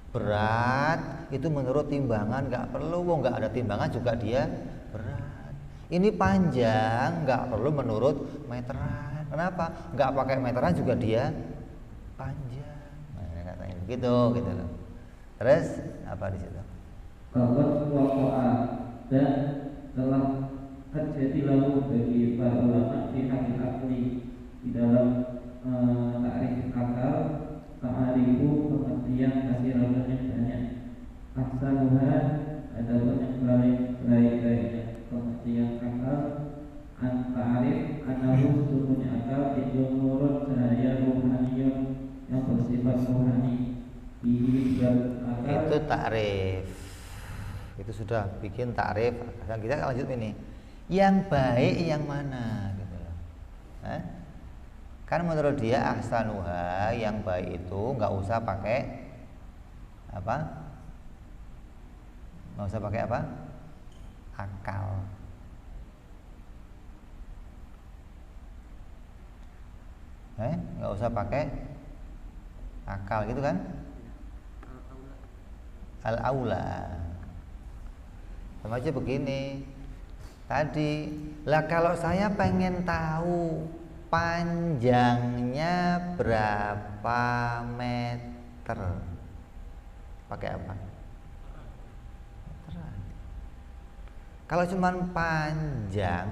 Berat itu menurut timbangan, nggak perlu. Nggak ada timbangan juga dia berat. Ini panjang, nggak perlu menurut meteran. Kenapa? Nggak pakai meteran juga dia panjang. Nah, katanya begitu, gitu loh. Terus apa di situ? Kalau wakoa dan telah terjadi lalu bagi para ulama di hakil akli di dalam takrif akal, ta'arifu pengertian kasih yang banyak, aksanuha ada banyak baik-baiknya. Pengertian akal an-ta'arif anahu sesungguhnya akal itu menurut cahaya rohaniyun yang bersifat rohani. Itu takrif. Itu sudah bikin takrif. Sekarang kita lanjut ini. Yang baik yang mana gitu loh. Kan menurut dia ahsanuha, yang baik itu nggak usah pakai apa? Nggak usah pakai apa? Akal. Nggak usah pakai akal gitu kan? Al-aula. Sama aja begini. Tadi lah kalau saya pengen tahu panjangnya berapa meter, pakai apa? Kalau cuman panjang,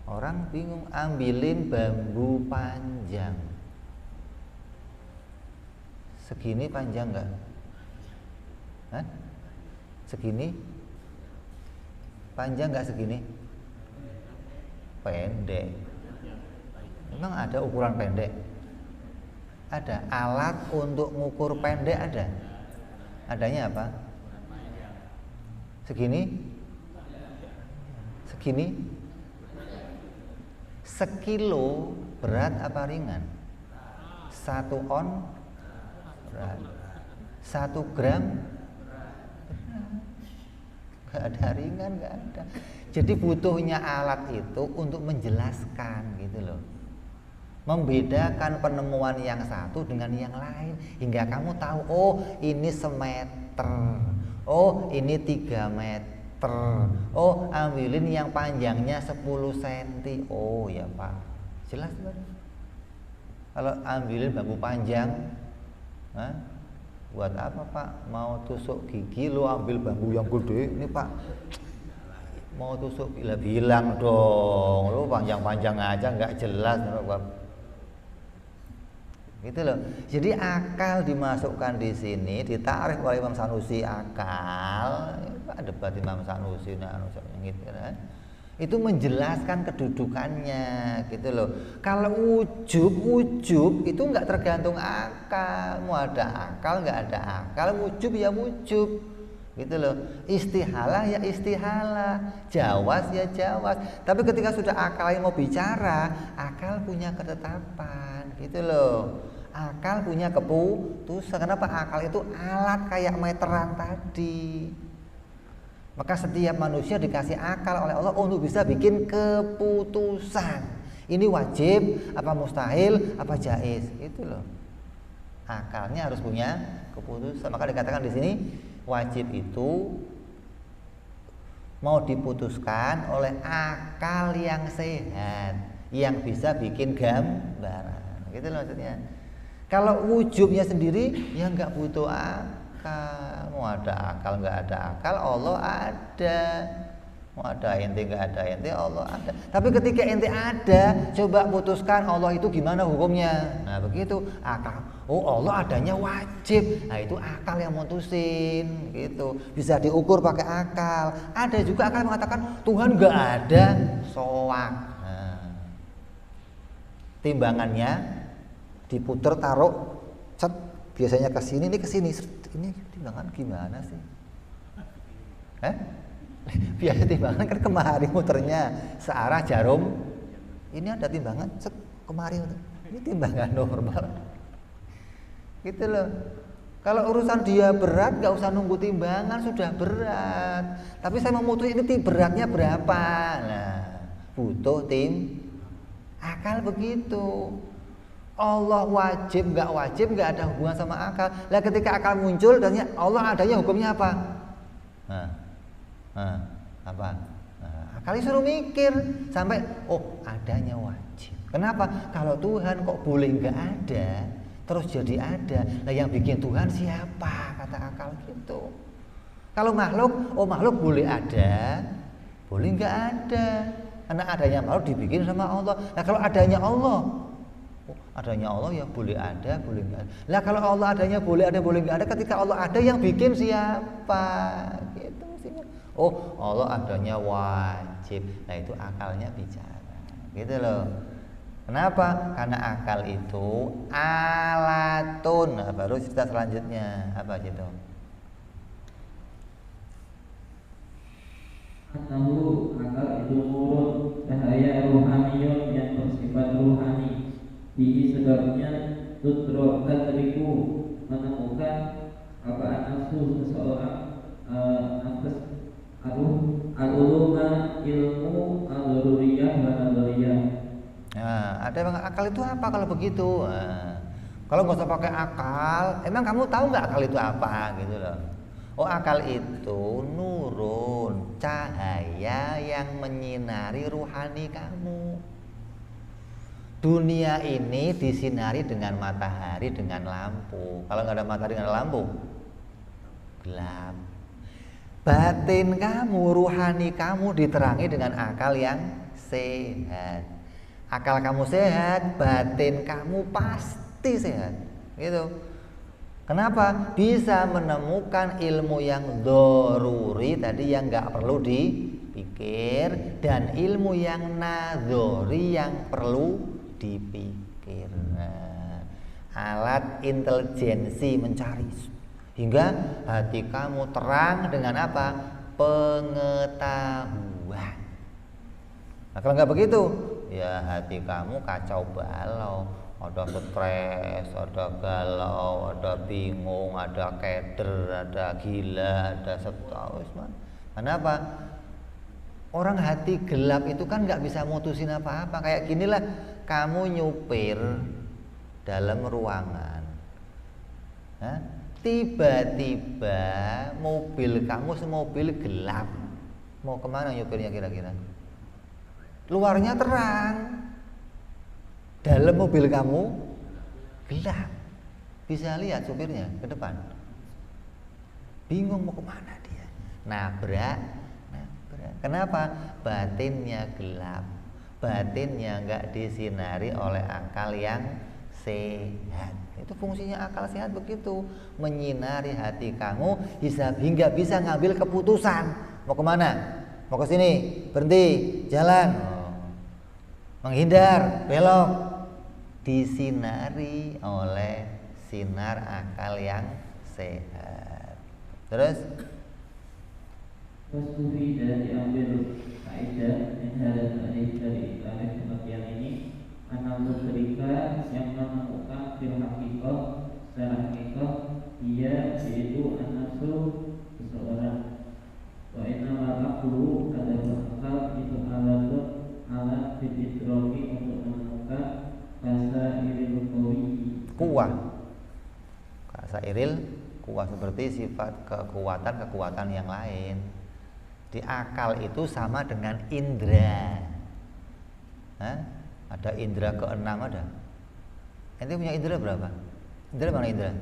orang bingung, ambilin bambu panjang. Segini panjang nggak? Segini? Panjang nggak segini? Pendek. Memang ada ukuran pendek? Ada. Alat untuk ngukur pendek ada? Adanya apa? Segini? Segini? Sekilo berat apa ringan? 1 on berat. 1 gram nggak ada ringan, nggak ada. Jadi butuhnya alat itu untuk menjelaskan gitu loh, membedakan penemuan yang satu dengan yang lain, hingga kamu tahu, oh ini semeter, oh ini 3 meter, oh ambilin yang panjangnya 10 cm. Oh ya Pak, jelas Pak. Kalau ambilin bambu panjang, buat apa Pak? Mau tusuk gigi lo ambil bambu yang gede ini Pak, mau tusuk gila, bilang dong lo panjang-panjang aja nggak jelas Pak. Gitu loh. Jadi akal dimasukkan di sini, ditarik oleh Imam Sanusi akal. Debat Imam Sanusi gitu kan. Itu menjelaskan kedudukannya gitu loh. Kalau ujub itu nggak tergantung akal, mau ada akal nggak ada akal, wujub ya wujub gitu loh. Istihalah ya istihalah, jawas ya jawas. Tapi ketika sudah akal yang mau bicara, akal punya ketetapan gitu loh. Akal punya keputusan. Kenapa? Akal itu alat kayak meteran tadi. Maka setiap manusia dikasih akal oleh Allah untuk bisa bikin keputusan. Ini wajib, apa mustahil, apa jaiz, itu loh. Akalnya harus punya keputusan. Maka dikatakan di sini wajib itu mau diputuskan oleh akal yang sehat, yang bisa bikin gambaran. Gitu loh maksudnya. Kalau wujubnya sendiri ya nggak butuh akal. Mau ada akal nggak ada akal, Allah ada. Mau ada ente nggak ada ente, Allah ada. Tapi ketika ente ada, coba putuskan Allah itu gimana hukumnya. Nah begitu akal. Oh Allah adanya wajib. Nah itu akal yang mutusin gitu. Bisa diukur pakai akal. Ada juga akal yang mengatakan Tuhan nggak ada, soak. Nah, timbangannya diputer taruh, cet, biasanya ke sini, ini ke sini. Ini timbangan gimana sih? Biasa timbangan kan kemari muternya searah jarum. Ini ada timbangan set kemari muter. Ini timbangan normal. Gitu loh. Kalau urusan dia berat nggak usah nunggu timbangan, sudah berat. Tapi saya memutus ini beratnya berapa? Nah, butuh akal begitu. Allah wajib nggak ada hubungan sama akal. Lah ketika akal muncul dan Allah adanya hukumnya apa? Apa? Akal suruh mikir sampai oh adanya wajib. Kenapa? Kalau Tuhan kok boleh nggak ada terus jadi ada? Lah yang bikin Tuhan siapa? Kata akal gitu. Kalau makhluk, oh makhluk boleh ada, boleh nggak ada. Karena adanya makhluk dibikin sama Allah. Nah kalau adanya Allah, adanya Allah ya boleh ada, boleh nggak ada. Lah kalau Allah adanya boleh ada, boleh nggak ada, ketika Allah ada yang bikin siapa? Gitu sih. Oh Allah adanya wajib. Nah itu akalnya bicara. Gitu loh. Kenapa? Karena akal itu alatun. Nah, baru cerita selanjutnya apa gitu? Anahu akal itu nurun cahaya rohaniyun yang bersifat rohani. Ini sebabnya tadriku menemukan apa nafsu seseorang al-uluma ilmu al-daruriyah wa nadariyah. Nah, ada yang akal itu apa kalau begitu? Nah, kalau nggak usah pakai akal, emang kamu tahu nggak akal itu apa gitu loh? Oh akal itu nurun, cahaya yang menyinari ruhani kamu. Dunia ini disinari dengan matahari, dengan lampu. Kalau nggak ada matahari, nggak ada lampu, gelap. Batin kamu, ruhani kamu diterangi dengan akal yang sehat. Akal kamu sehat, batin kamu pasti sehat. Gitu. Kenapa? Bisa menemukan ilmu yang doruri tadi yang nggak perlu dipikir, dan ilmu yang nadori yang perlu dipikir. Nah, alat intelijensi mencari hingga hati kamu terang dengan apa? Pengetahuan. Nah, kalau nggak begitu, ya hati kamu kacau balau, ada stres, ada galau, ada bingung, ada keder, ada gila, ada setaus. Kenapa? Orang hati gelap itu kan nggak bisa mutusin apa-apa. Kayak ginilah, kamu nyupir dalam ruangan, tiba-tiba mobil kamu semobil gelap, mau kemana nyupirnya kira-kira? Luarnya terang, dalam mobil kamu gelap, bisa lihat supirnya ke depan, bingung mau kemana dia, nabrak. Kenapa? Batinnya gelap, batinnya nggak disinari oleh akal yang sehat. Itu fungsinya akal sehat begitu, menyinari hati kamu hingga bisa ngambil keputusan. Mau kemana? Mau ke sini, berhenti, jalan, menghindar, belok. Disinari oleh sinar akal yang sehat. Terus dan diambil kaidah yang dari tarikh pengertian ini, analog ketika yang menemukan fil hakikat secara hakikat dia yaitu an-nafsu seseorang. Wa inna al-aqlu adalah akal itu alat fitrati untuk menemukan kasairil qawi, kuwah. Kasairil kuwah seperti sifat kekuatan yang lain. Di akal itu sama dengan indera. Ada indera keenam ada. Ente punya indera berapa? Indera mana indera?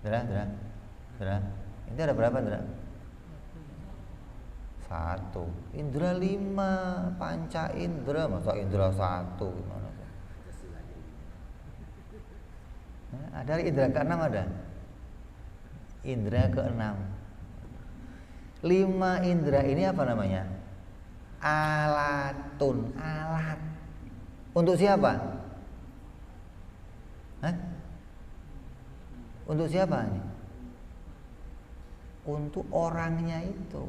Indera. Ente ada berapa indera? 1. Indera 5, panca indera, masa indera 1 gimana? Ada indera keenam ada. Indera keenam. 5 indera ini apa namanya? Alatun, alat. Untuk siapa? Untuk siapa ini? Untuk orangnya itu.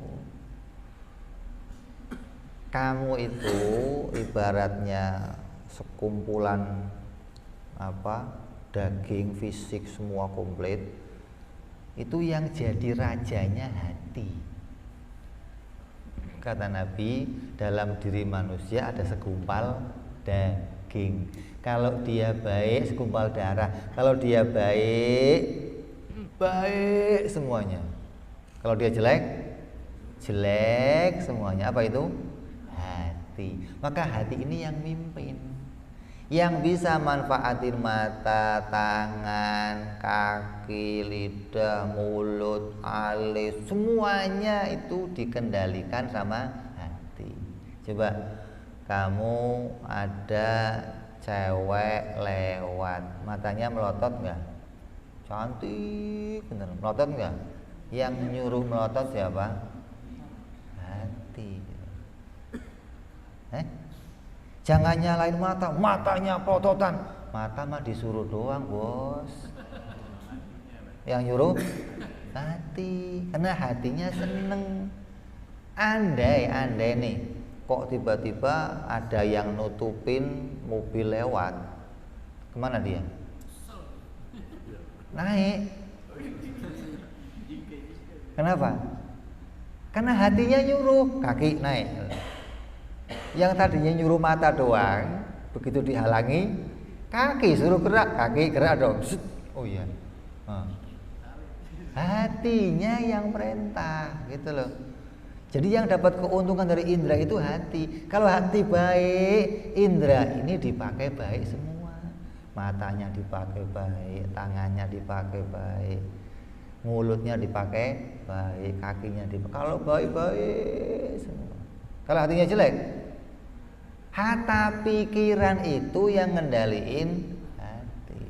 Kamu itu ibaratnya sekumpulan daging, fisik semua komplit. Itu yang jadi rajanya hati. Kata Nabi, dalam diri manusia ada segumpal daging. Kalau dia baik, segumpal darah. Kalau dia baik, baik semuanya. Kalau dia jelek, jelek semuanya. Apa itu? Hati. Maka hati ini yang mimpin, yang bisa manfaatin mata, tangan, kaki, lidah, mulut, alis, semuanya itu dikendalikan sama hati. Coba kamu ada cewek lewat, matanya melotot nggak? Cantik bener, melotot nggak? Yang nyuruh melotot siapa? Hati. Jangan nyalain mata, matanya pelototan. Mata mah disuruh doang, bos. Yang nyuruh hati, karena hatinya seneng. Andai nih, kok tiba-tiba ada yang nutupin mobil lewat, kemana dia? Naik. Kenapa? Karena hatinya nyuruh, kaki naik. Yang tadinya nyuruh mata doang, begitu dihalangi, kaki suruh gerak, kaki gerak dong. Oh iya. Hatinya yang perintah, gitu loh. Jadi yang dapat keuntungan dari indera itu hati. Kalau hati baik, indera ini dipakai baik semua. Matanya dipakai baik, tangannya dipakai baik, mulutnya dipakai baik, kakinya dipakai. Kalau baik-baik semua. Kalau hatinya jelek, hata pikiran itu yang ngendaliin hati.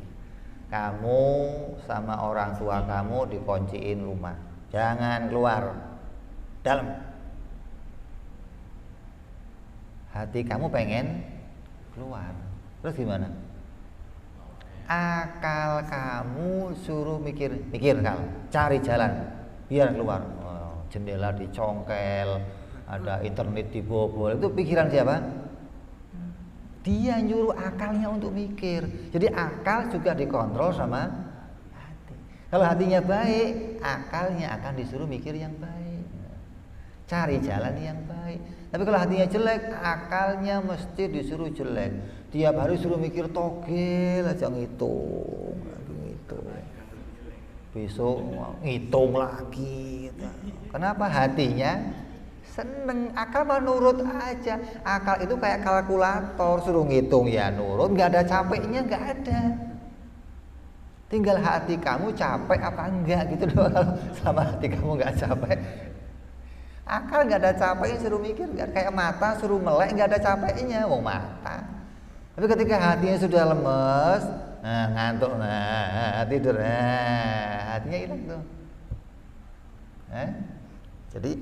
Kamu sama orang tua kamu dikunciin rumah, jangan keluar, dalam. Hati kamu pengen keluar, terus gimana? Akal kamu suruh mikir kal, cari jalan biar keluar. Jendela dicongkel, ada internet dibobol, itu pikiran siapa? Dia nyuruh akalnya untuk mikir. Jadi akal juga dikontrol sama hati. Kalau hatinya baik, akalnya akan disuruh mikir yang baik, cari jalan yang baik. Tapi kalau hatinya jelek, akalnya mesti disuruh jelek. Tiap hari suruh mikir togel aja, ngitung, besok ngitung lagi. Kenapa? Hatinya seneng, akal mah nurut aja. Akal itu kayak kalkulator, suruh ngitung ya nurut, nggak ada capeknya, nggak ada. Tinggal hati kamu capek apa enggak gitu doang. Kalau selama hati kamu nggak capek, akal nggak ada capeknya, suruh mikir. Nggak kayak mata suruh melek, nggak ada capeknya, mau mata. Tapi ketika hatinya sudah lemes, nah ngantuk, nah tidur, nah hatinya hilang tuh. Jadi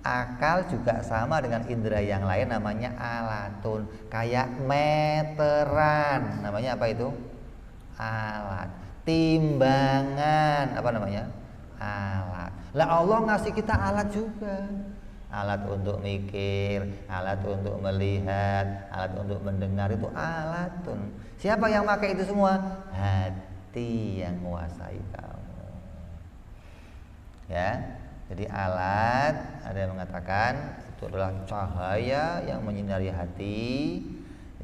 akal juga sama dengan indera yang lain, namanya alatun. Kayak meteran, namanya apa itu? Alat. Timbangan, apa namanya? Alat. Lah Allah ngasih kita alat juga. Alat untuk mikir, alat untuk melihat, alat untuk mendengar, itu alatun. Siapa yang pakai itu semua? Hati yang menguasai kamu. Ya. Jadi alat, ada yang mengatakan itu adalah cahaya yang menyinari hati.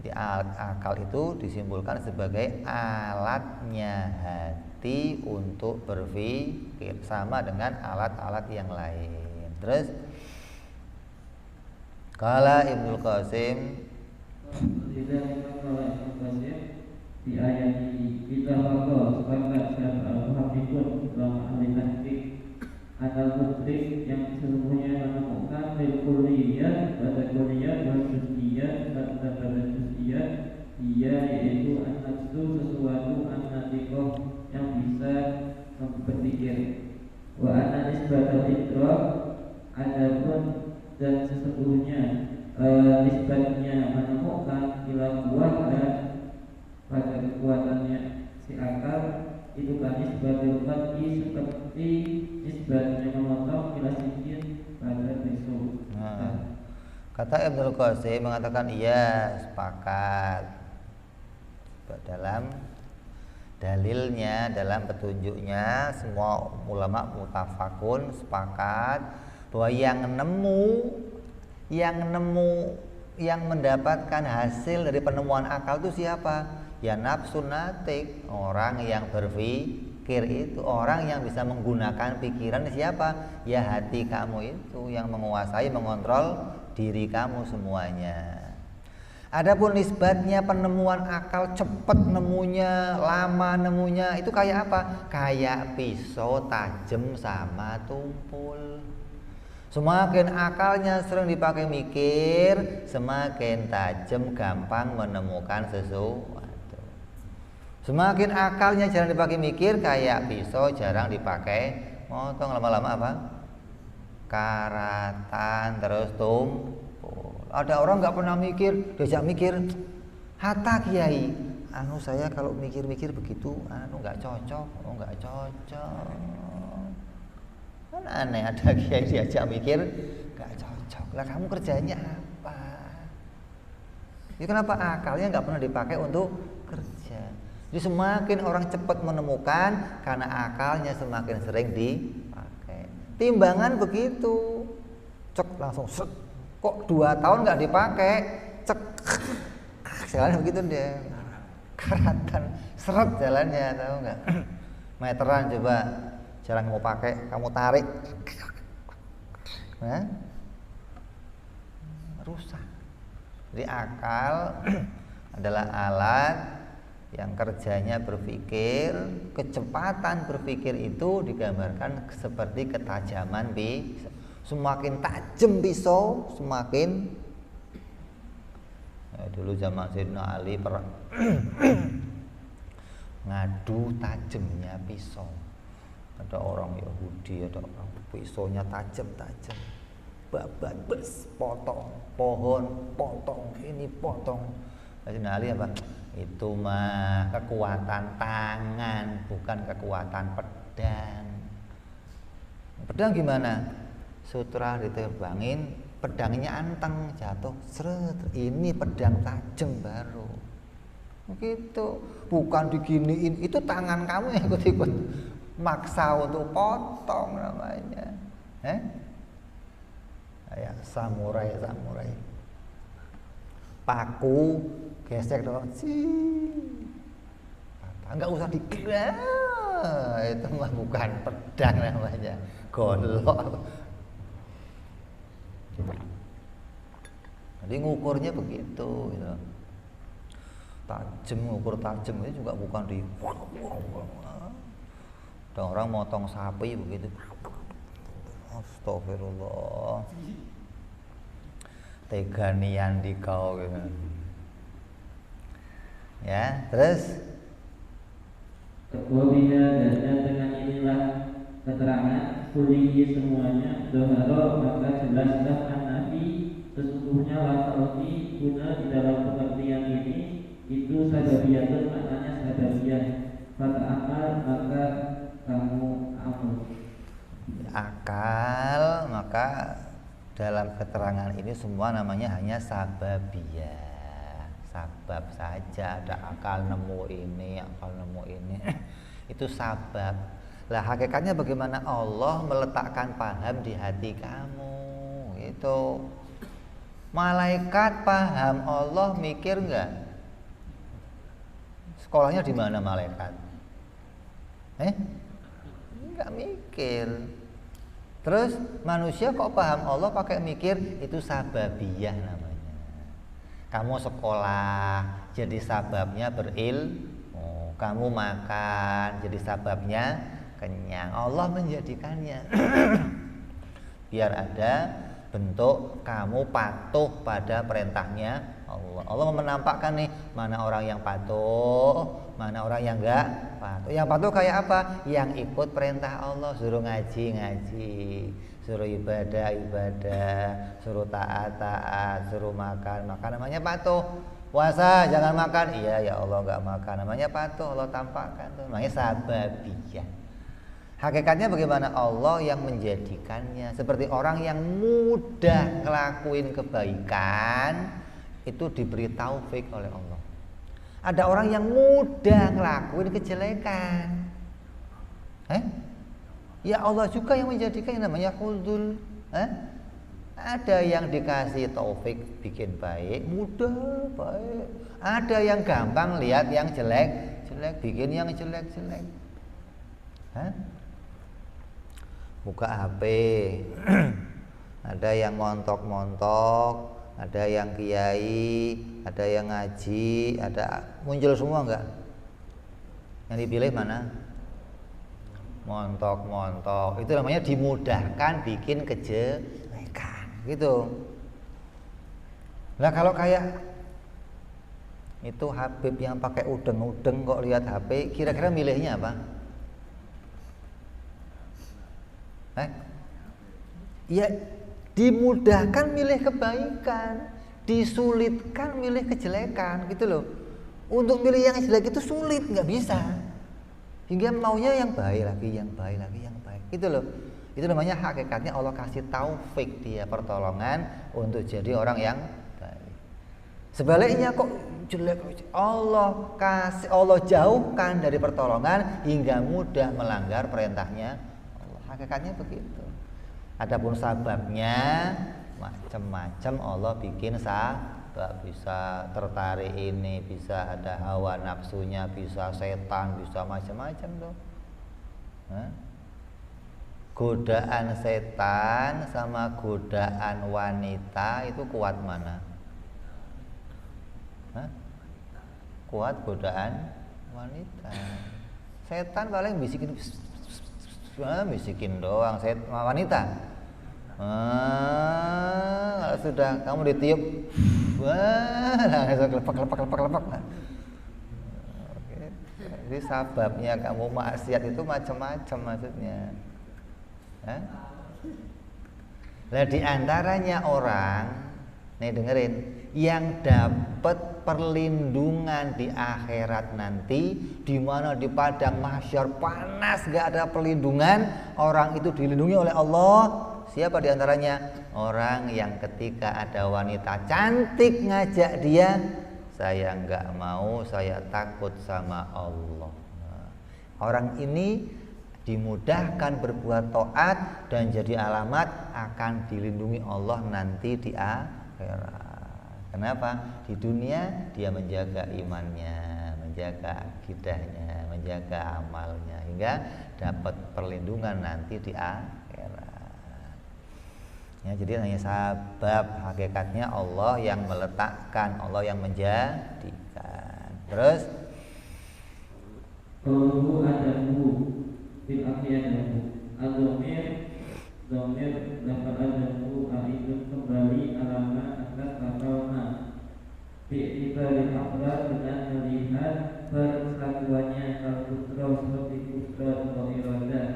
Jadi akal itu disimpulkan sebagai alatnya hati untuk berpikir, sama dengan alat-alat yang lain. Terus kala Ibnu Qasim di ayat ini kita bakal sepakat siapa al-muhaqqiqun ulama ahli tahqiq al-mudrik yang sesungguhnya menemukan kulliyat pada kulliyat dan juz'iyat pada juz'iyat, dia yaitu an-nafsu, sesuatu an-natiqah yang bisa berpikir, wa anna nisbatul idrak, adapun dan sesungguhnya nisbatnya menemukan ila kuwata pada kekuatannya si akal itu kan nisbatul qat'i, seperti nisbatnya memotong ila sikit pada pisau. Kata Ibnu Qasim mengatakan iya, sepakat dalam dalilnya, dalam petunjuknya, semua ulama mutafakun sepakat bahwa yang mendapatkan hasil dari penemuan akal itu siapa? Ya nafsu natik, orang yang berpikir itu, orang yang bisa menggunakan pikiran siapa? Ya hati kamu itu yang menguasai, mengontrol diri kamu semuanya. Adapun nisbatnya penemuan akal, cepat nemunya, lama nemunya, itu kayak apa? Kayak pisau tajam sama tumpul. Semakin akalnya sering dipakai mikir, semakin tajam, gampang menemukan sesuatu. Semakin akalnya jarang dipakai mikir, kayak pisau jarang dipakai motong, lama-lama apa? Karatan, terus tumpul. Ada orang nggak pernah mikir, diajak mikir, hatta kiai, saya kalau mikir-mikir begitu, nggak cocok, nggak cocok. Kan aneh, ada kiai diajak mikir gak cocok. Lah kamu kerjanya apa? Itu kenapa akalnya gak pernah dipakai untuk kerja. Jadi semakin orang cepat menemukan, karena akalnya semakin sering dipakai. Timbangan begitu, cek langsung set. Kok 2 tahun gak dipakai, cek jalannya begitu deh, karatan seret jalannya, tahu nggak? Meteran coba, jarang mau pakai, kamu tarik, rusak. Jadi akal adalah alat yang kerjanya berpikir. Kecepatan berpikir itu digambarkan seperti ketajaman pisau. Semakin tajam pisau, semakin dulu zaman Sayyidina Ali perang ngadu tajamnya pisau. Ada orang Yahudi, ada orang pisaunya tajam-tajam, babat bes, potong pohon, potong ini, potong. Sayyidina Ali apa? Itu mah kekuatan tangan, bukan kekuatan pedang. Pedang gimana? Sutra diterbangin, pedangnya anteng, jatuh, seret, ini pedang tajam baru. Begitu, bukan diginiin, itu tangan kamu yang ikut-ikut maksa untuk potong namanya. Kayak samurai. Paku gesek doang, enggak usah digerak, itu mah bukan pedang namanya, golok. Jadi ngukurnya begitu, gitu. Ngukur tajam itu juga bukan di. Ada orang motong sapi begitu. Astagfirullah. Teganian di kau gitu. Ya, terus Wabina dan dengan inilah keterangan kuliah semuanya doharo maka jelaslah an-nafi sesungguhnya lafalfi guna di dalam pengertian ini itu sababiyatun maknanya sababiyah pada akal maka kamu amal akal, maka dalam keterangan ini semua namanya hanya sababiyah, sabab saja. Ada akal nemu ini, itu sabab. Lah hakikatnya bagaimana Allah meletakkan paham di hati kamu, itu malaikat paham Allah mikir enggak? Sekolahnya di mana malaikat? Enggak mikir. Terus manusia kok paham Allah pakai mikir, itu sababiyah namanya. Kamu sekolah jadi sababnya berilmu, kamu makan jadi sababnya kenyang. Allah menjadikannya biar ada bentuk kamu patuh pada perintahnya Allah. Allah menampakkan nih mana orang yang patuh, mana orang yang enggak patuh. Yang patuh kayak apa? Yang ikut perintah Allah, suruh ngaji, suruh ibadah, suruh taat, suruh makan, namanya patuh. Puasa jangan makan, iya ya Allah enggak makan, namanya patuh. Allah tampakkan tuh, namanya sababiyah. Hakikatnya bagaimana Allah yang menjadikannya. Seperti orang yang mudah ngelakuin kebaikan itu diberi taufik oleh Allah. Ada orang yang mudah ngelakuin kejelekan, ya Allah juga yang menjadikan, yang namanya khuzul. Ada yang dikasih taufik bikin baik, mudah baik. Ada yang gampang lihat yang jelek, bikin yang jelek. Buka HP, ada yang montok, ada yang kiai, ada yang ngaji, ada muncul semua enggak? Yang dipilih mana? Montok. Itu namanya dimudahkan bikin kejelekan, gitu. Lah kalau kayak itu Habib yang pakai udeng kok lihat HP, kira-kira milihnya apa? Ya dimudahkan milih kebaikan, disulitkan milih kejelekan, gitu loh. Untuk milih yang jelek itu sulit, nggak bisa. Hingga maunya yang baik lagi, gitu loh. Itu namanya hakikatnya Allah kasih taufik dia, pertolongan untuk jadi orang yang baik. Sebaliknya kok jelek, Allah jauhkan dari pertolongan hingga mudah melanggar perintahnya Allah. Hakikatnya begitu. Adapun sababnya macam-macam Allah bikin sabab, bisa tertarik ini, bisa ada hawa nafsunya, bisa setan, bisa macam-macam tuh. Godaan setan sama godaan wanita itu kuat mana? Kuat godaan wanita. Setan paling bisikin doang. Wanita kalau sudah kamu ditiup, langsung lepak. Jadi sababnya kamu maksiat itu macam-macam maksudnya. Nah di antaranya orang, nih dengerin, yang dapat perlindungan di akhirat nanti, di mana di padang mahsyar panas gak ada perlindungan, orang itu dilindungi oleh Allah. Siapa diantaranya? Orang yang ketika ada wanita cantik ngajak dia, saya enggak mau, saya takut sama Allah. Nah, orang ini dimudahkan berbuat taat dan jadi alamat akan dilindungi Allah nanti di akhirat. Kenapa? Di dunia dia menjaga imannya, menjaga akidahnya, menjaga amalnya hingga dapat perlindungan nanti di akhirat. Ya, jadi hanya sebab, hakikatnya Allah yang meletakkan, Allah yang menjadikan. Terus Qauluhu adamu bil aqyadamu ad-dhamir lafal adamu aidun kembali alamat atas lafalna bi'tibari afrad dengan melihat persatuannya al-kusra seperti kusra atau iradah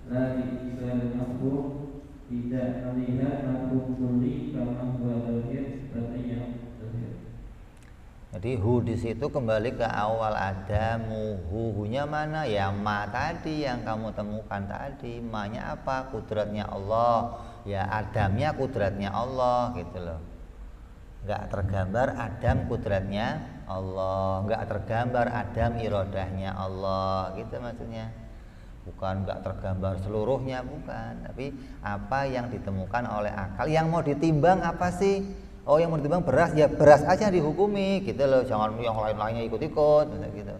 la bi'tibari mafhum tidak melihat mafhum kulli kama huwa dhahir seperti yang dhahir. jadi hu di situ kembali ke awal adamu. Hu-nya mana? Ya ma tadi yang kamu temukan tadi. Ma-nya apa? Kudratnya Allah. Ya adamnya kudratnya Allah gitu loh. Enggak tergambar Adam kudratnya Allah, enggak tergambar Adam irodahnya Allah, gitu maksudnya. Bukan enggak tergambar seluruhnya, bukan, tapi apa yang ditemukan oleh akal. Yang mau ditimbang apa sih? Oh, yang mau ditimbang beras, ya beras aja dihukumi gitu loh, jangan yang lain-lainnya ikut-ikut gitu.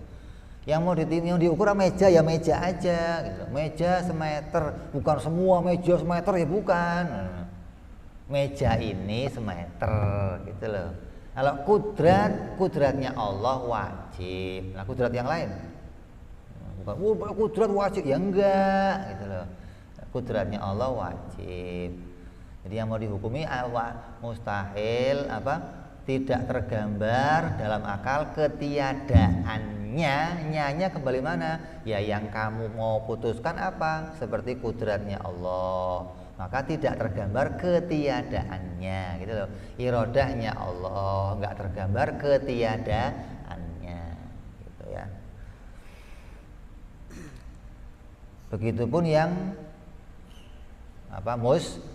Yang mau ditimbang, yang diukur meja, ya meja aja gitu. Meja semeter, bukan semua meja semeter, ya bukan. Meja ini semeter gitu loh. Kalau kudratnya Allah wajib. Nah, kudrat yang lain bukan kudrat wajib, ya enggak gitu loh. Kudratnya Allah wajib. Jadi yang mau dihukumi mustahil apa? Tidak tergambar dalam akal ketiadaannya. Nyanya kembali mana? Ya yang kamu mau putuskan apa? Seperti kudratnya Allah, maka tidak tergambar ketiadaannya gitu loh. Irodahnya Allah enggak tergambar ketiadaannya gitu ya. Begitupun yang apa? Mustahil.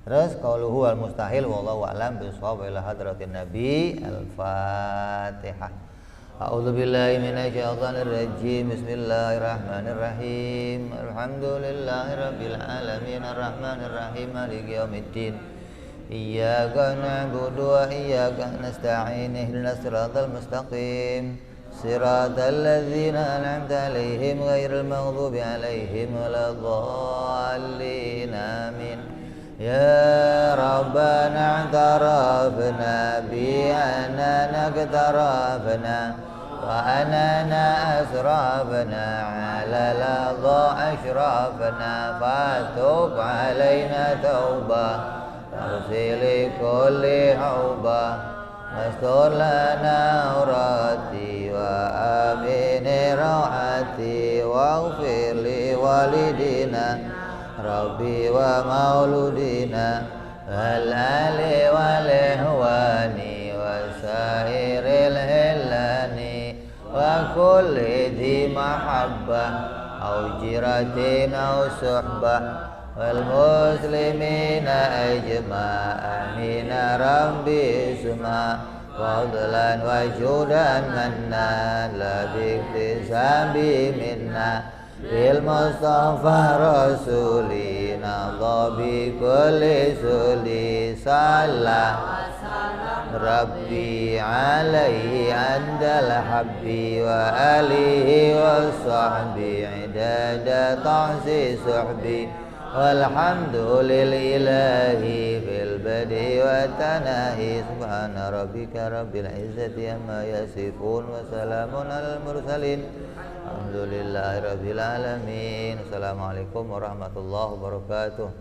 Terus qauluhu al mustahil wallahu a'lam bishawab ila hadratin nabi. Al-Fatihah. A'udzu billahi minasyaitonir rajim. Bismillahirrahmanirrahim. Alhamdulillahirabbil alamin arrahmanir rahim maliki yaumiddin. Iyyaka na'budu wa iyyaka nasta'in ihdinas siratal mustaqim. Siratal ladzina an'amta 'alaihim ghairil maghdubi 'alaihim waladdallin. Amin. Ya Rabbana i'tarafna bi annana iktarafna wa anana asrafna ala ladha ashrafna fatub alaina taubah tarsili kulli haubah wastur lana urati wa amini rawati waghfir li walidina Rabbi wa mauludina wal ali wal ihwani wa sairil hilani wa kulli dhi mahabbah au jiratin au suhbah wal muslimina ajma'ina Rabbi isma fadlan wa judan manna la biktisabi minna bil Mustafa Rasulina Dhabi kulli suli salah Rabbi alaihi andal habbi wa alihi wa sahbi idada ta'si suhbi walhamdulillahi fil badi wa tanahi subhana rabbika rabbil izzati amma yasifun wa salamun alal mursalin alhamdulillahi rabbil alamin. Assalamualaikum warahmatullahi wabarakatuh.